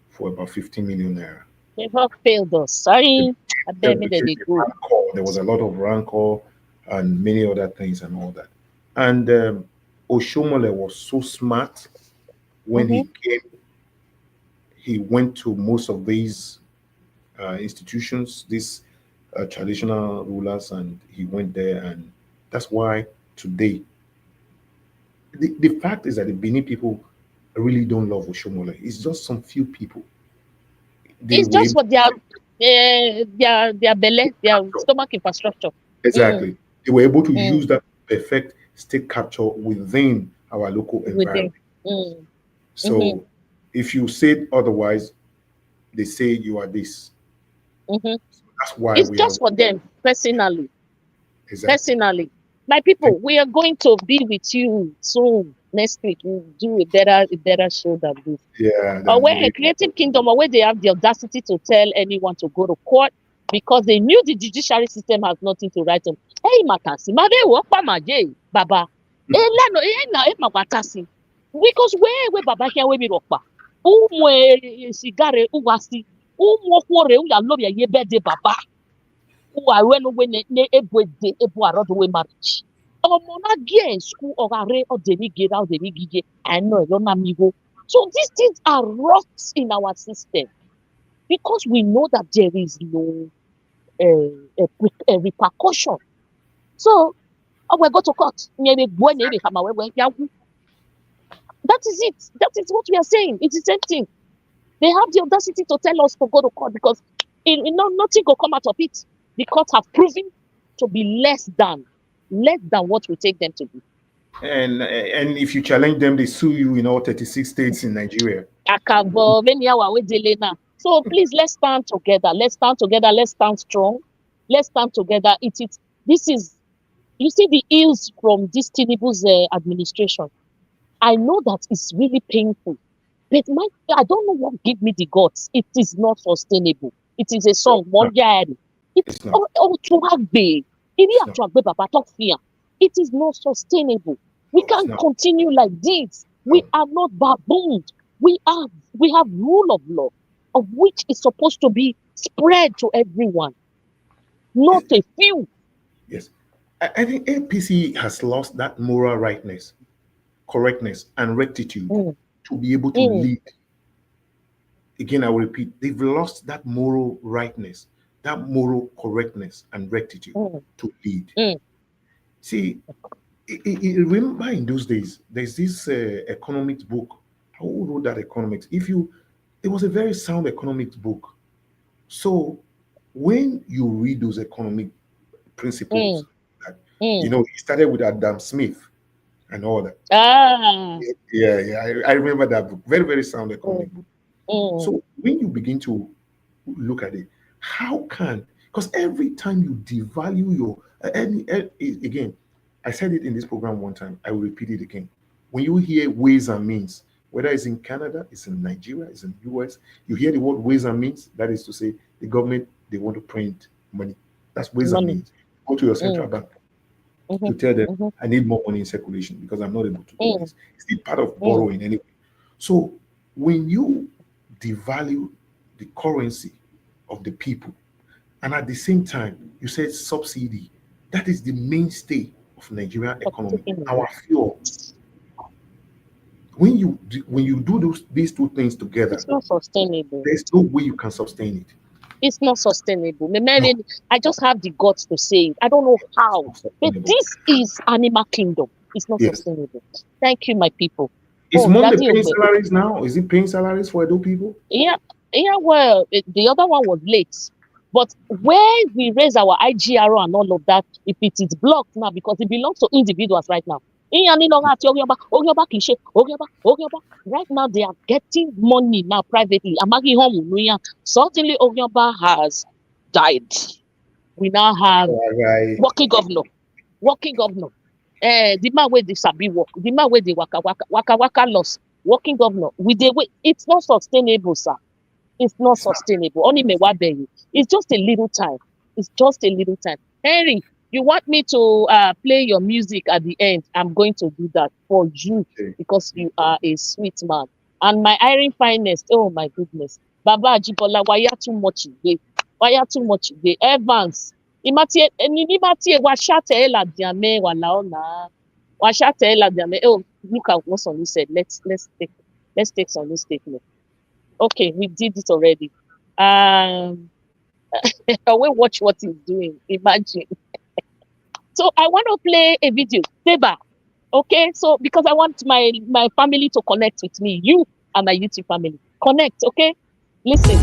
for about 50 million naira. They've all failed us. Sorry. I bet me that Became they a go. rancor. There was a lot of rancor and many other things and all that. And Oshomole was so smart when Mm-hmm. he came. He went to most of these institutions, these traditional rulers, and he went there. And that's why today, the fact is that the Benin people really don't love Oshomole. It's just some few people. They It's were just able for their belly, their to stomach infrastructure. Mm, exactly. They were able to use mm, that to perfect state capture within our local within. environment. Mm, mm-hmm, So if you say otherwise, they say you are this. mm-hmm. So that's why It's we are just for them personally. exactly. Personally, my Thank people, we are going to be with you soon. Next week, we'll do a better show than this. you. Yeah, Or then where a creative kingdom, or where they have the audacity to tell anyone to go to court because they knew the judiciary system has nothing to write on. Hey, Matasi, Baba. No, no, Matasi. Because where Baba here, where we rock, sigare, uwasi, kwore, uya lobby, ye bede Baba. Who when ebwede ebu arodo we marriage. Ọmọ na gie school ọ̀rare ọ̀dẹ̀mí gera ọ̀dẹ̀mí gige àìnà ẹ̀rọ náà mi wo. So these things are rocks in our system because we know that there is no repercussion. So we go to court. That is it. That is what we are saying. It's the same thing. They have the audacity to tell us to go to court because nothing will come out of it. The courts have proven to be less than what we take them to be. And if you challenge them, they sue you in all 36 states in Nigeria. So please, let's stand together. Let's stand together. Let's stand strong. Let's stand together. This is, you see the ills from this Tinubu's administration. I know that it's really painful, but I don't know what give me the guts. It is not sustainable. It is a song, Mondiari. It's not. It is not sustainable. We can't continue like this. We are not babooned. We have rule of law, of which is supposed to be spread to everyone, not a few. Yes. I think APC has lost that moral rightness, correctness, and rectitude to be able to lead. Again, I will repeat, they've lost that moral rightness, that moral correctness, and rectitude to lead. See, remember in those days, there's this economics book. Who wrote that economics? It was a very sound economics book. So when you read those economic principles, it started with Adam Smith and all that. Yeah. I remember that book. Very, very sound economic book. So when you begin to look at it, because every time you devalue your, again, I said it in this program one time, I will repeat it again. When you hear ways and means, whether it's in Canada, it's in Nigeria, it's in the US, you hear the word ways and means, that is to say, the government, they want to print money. That's ways and means. Go to your central bank to tell them, I need more money in circulation because I'm not able to do this. It's still part of borrowing anyway. So when you devalue the currency of the people, and at the same time, you said subsidy, that is the mainstay of Nigerian economy, our fuel. When you do these two things together, it's not sustainable. There's no way you can sustain it. It's not sustainable. I just have the guts to say it. I don't know how, but this is animal kingdom. It's not sustainable. Thank you, my people. Is Monday paying salaries now? Is it paying salaries for Edo people? Yeah. Well, the other one was late. But where we raise our IGR and all of that, if it is blocked now, because it belongs to individuals right now. Right now, they are getting money now privately. Certainly, Ogyoba has died. We now have working governor. The man with the sabi work, the man with the waka loss, working governor. It's not sustainable, sir. It's not sustainable. Only it's just a little time. It's just a little time. Henry, you want me to play your music at the end? I'm going to do that for you because you are a sweet man. And my iron finest, oh my goodness. Baba Ajibola, why are too much today? Why are too much today? Evans, oh, look at what Sonny said. Let's take Sonny's statement. Okay, we did it already. We watch what he's doing. Imagine. So I want to play a video. Deba. Okay, so because I want my family to connect with me, you and my YouTube family. Connect, okay? Listen.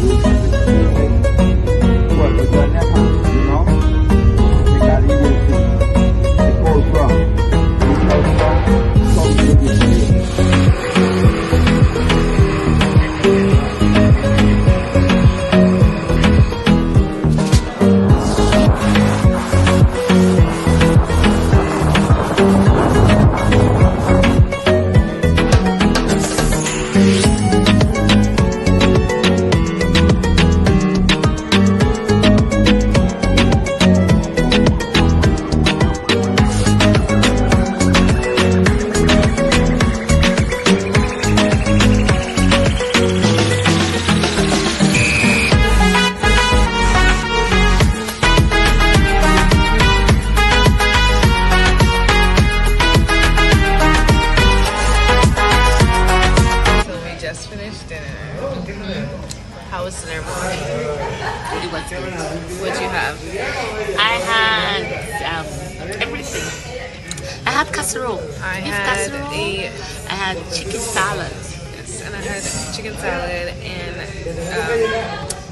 casserole. I Beef had casserole. I had chicken salad. Yes, and I had chicken salad and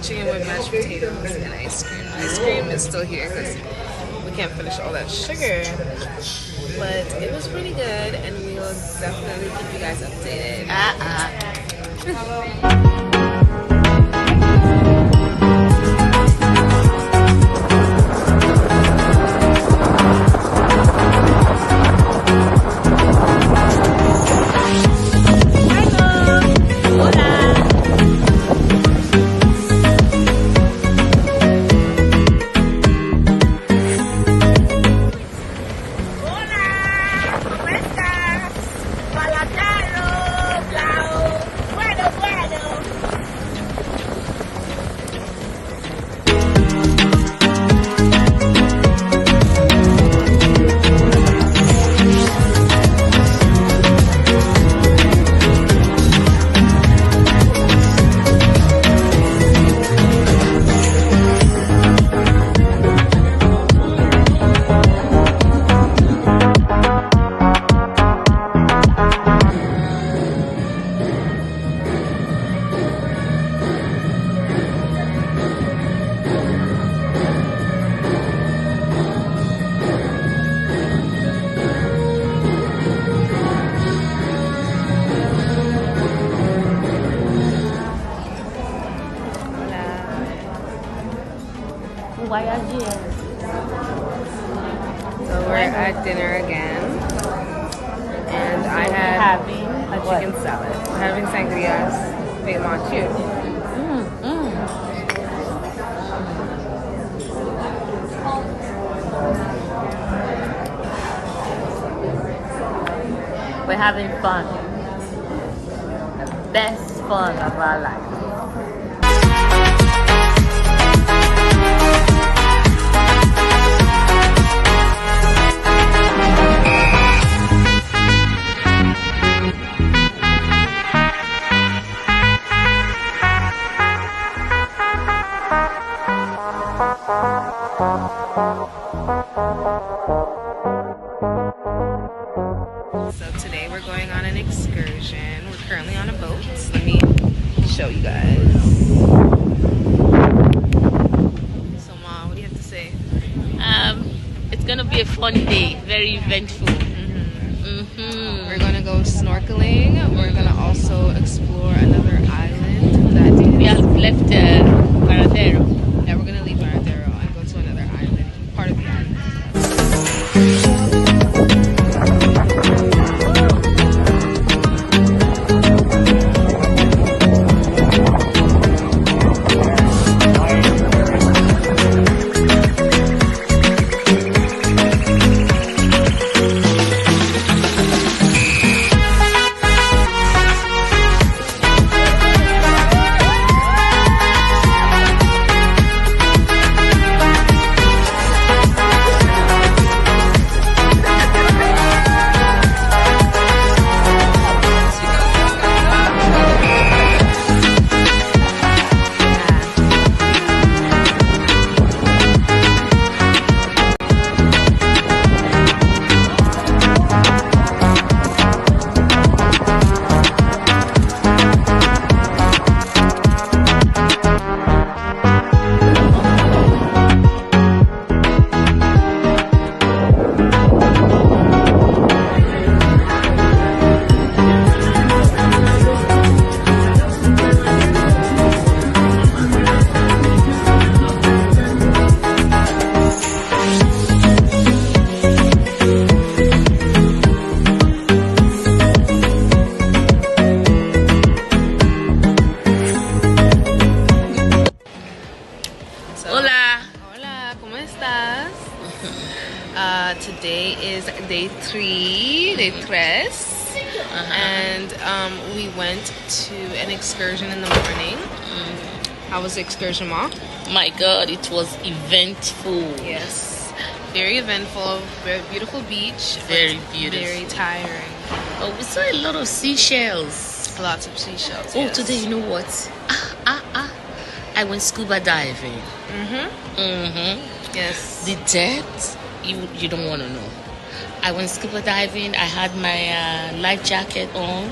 chicken with mashed potatoes and ice cream. Ice cream is still here because we can't finish all that sugar. But it was pretty good, and we will definitely keep you guys updated. So we're at dinner again, and I had a chicken salad. We're having sangrias. They want you. We're having fun. The best fun of our life. So today we're going on an excursion. We're currently on a boat. Let me show you guys. So Ma, what do you have to say? It's gonna be a fun day, very eventful. We're gonna go snorkeling. We're gonna also explore another island that We have left Paradero. Yeah, we're gonna leave Maradero and go to another island, part of the island. Today is day 3, day tres, and we went to an excursion in the morning. How was the excursion, Ma? My God, it was eventful. Yes, very eventful. Very beautiful beach. Very beautiful. Very tiring. Oh, we saw a lot of seashells. Lots of seashells. Oh, yes. today, you know what? I went scuba diving. Yes. The depth, you don't want to know. I went scuba diving. I had my life jacket on.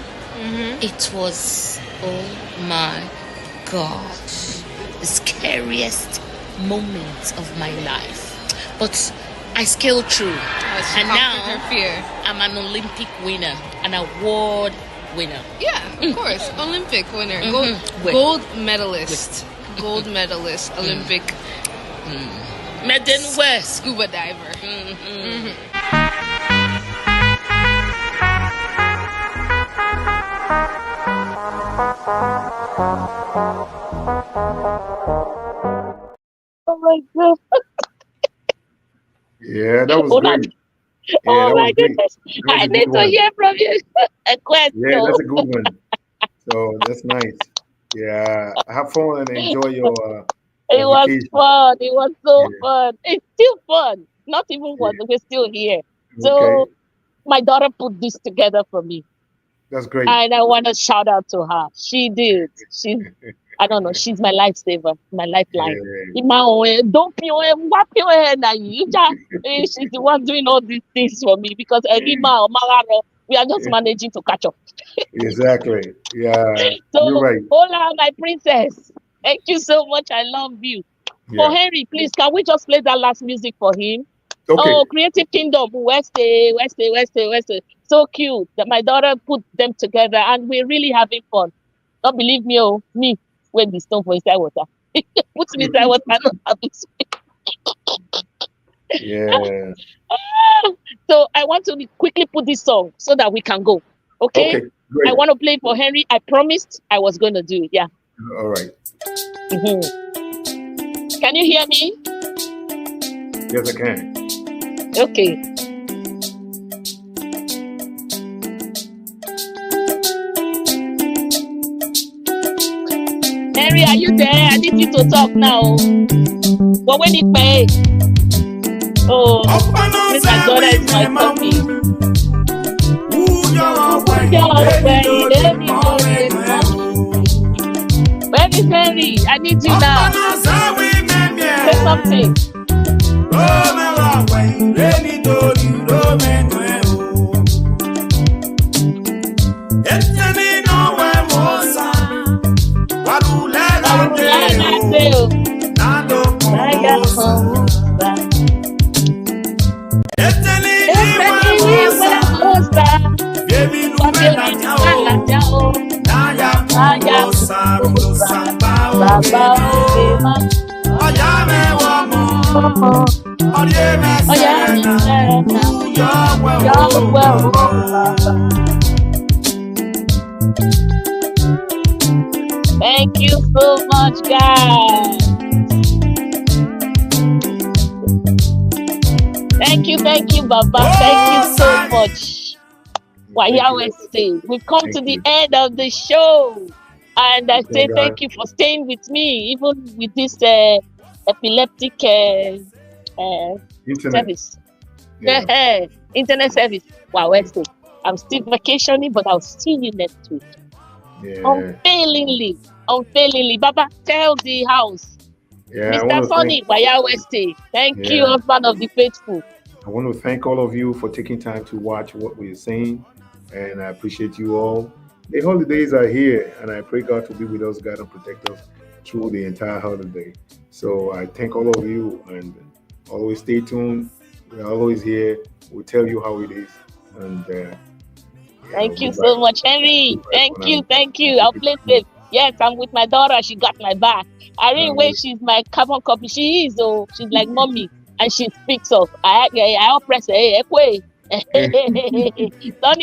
It was, oh my God, the scariest moment of my life. But I scaled through. And now her fear. I'm an Olympic winner, an award winner. Yeah, of course. Olympic winner. With- Gold medalist. Gold medalist. Olympic Medin West. scuba diver. Oh my God. Yeah, that was Hold on. great. Yeah, Oh that my was great. goodness. That was I a need good to one. hear from you. A question. Yeah, that's a good one. So that's nice. Yeah, have fun and enjoy your It was vacation. fun. It was so Yeah. fun. It's still fun. Not even one. We're still here. Okay, So my daughter put this together for me, that's great. and I want to shout out to her. She did. I don't know. She's my lifesaver, my lifeline. Yeah. Don't she's the one doing all these things for me because we are just managing to catch up. Exactly. Yeah, you're So, right. hola, my princess. Thank you so much. I love you. For Yeah. Henry, please, can we just play that last music for him? Okay. Oh, Creative Kingdom, Weste. So cute that my daughter put them together and we're really having fun. Don't believe me, me, when the stone for inside water. Put me inside water, I don't have to speak. Yeah. So I want to quickly put this song so that we can go. Okay? Okay. Great. I want to play it for Henry. I promised I was going to do it. Yeah. All right. Can you hear me? Yes, I can. Okay. Henry, are you there? I need you to talk now. But when you pay, oh, Miss my daughter is my puppy. Where is Henry? I need you now. Say something. Thank you so much, guys. Thank you, Baba. Thank you so much. We've come to the end of the show. And I say thank you for staying with me, even with this epileptic service. Yeah. Internet service. Wow, Wednesday. I'm still vacationing, but I'll see you next week. Yeah. Unfailingly. Baba, tell the house. Yeah, Mr. Sonny, Wednesday. Thank you, husband of the faithful. I want to thank all of you for taking time to watch what we're saying, and I appreciate you all. The holidays are here, and I pray God to be with us, guide and protect us through the entire holiday. So I thank all of you, and always stay tuned. We're always here. We'll tell you how it is. And thank you so much, Henry. Thank you. I'll play safe. Yes, I'm with my daughter. She got my back. I really wish she's my carbon copy. She is, she's like mommy, and she speaks up. I'll press Sonny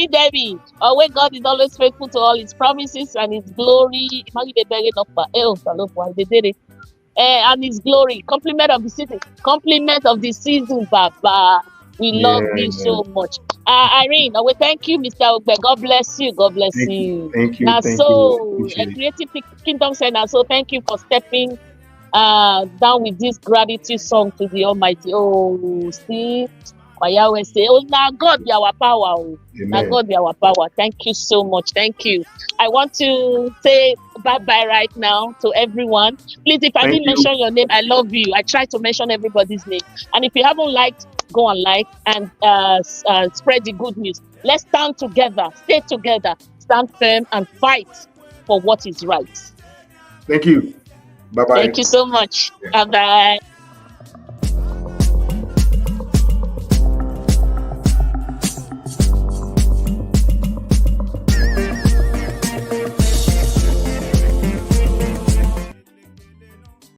Debbie. When God is always faithful to all his promises and his glory. They did it. And his glory. Compliment of the season, Baba. We love you so much. Irene, we thank you, Mr. Ogbe. God bless you. Thank you. Now, so, Creative Kingdom Center. So, thank you for stepping down with this gratitude song to the Almighty. Oh, see, Yahweh say, oh, now God be our power. Now God be our power. Thank you so much. Thank you. I want to say bye-bye right now to everyone. Please, if I didn't mention your name, I love you. I try to mention everybody's name. And if you haven't liked go and like and spread the good news. Let's stand together, stay together, stand firm, and fight for what is right. Thank you. Bye bye. Thank you so much. Bye bye.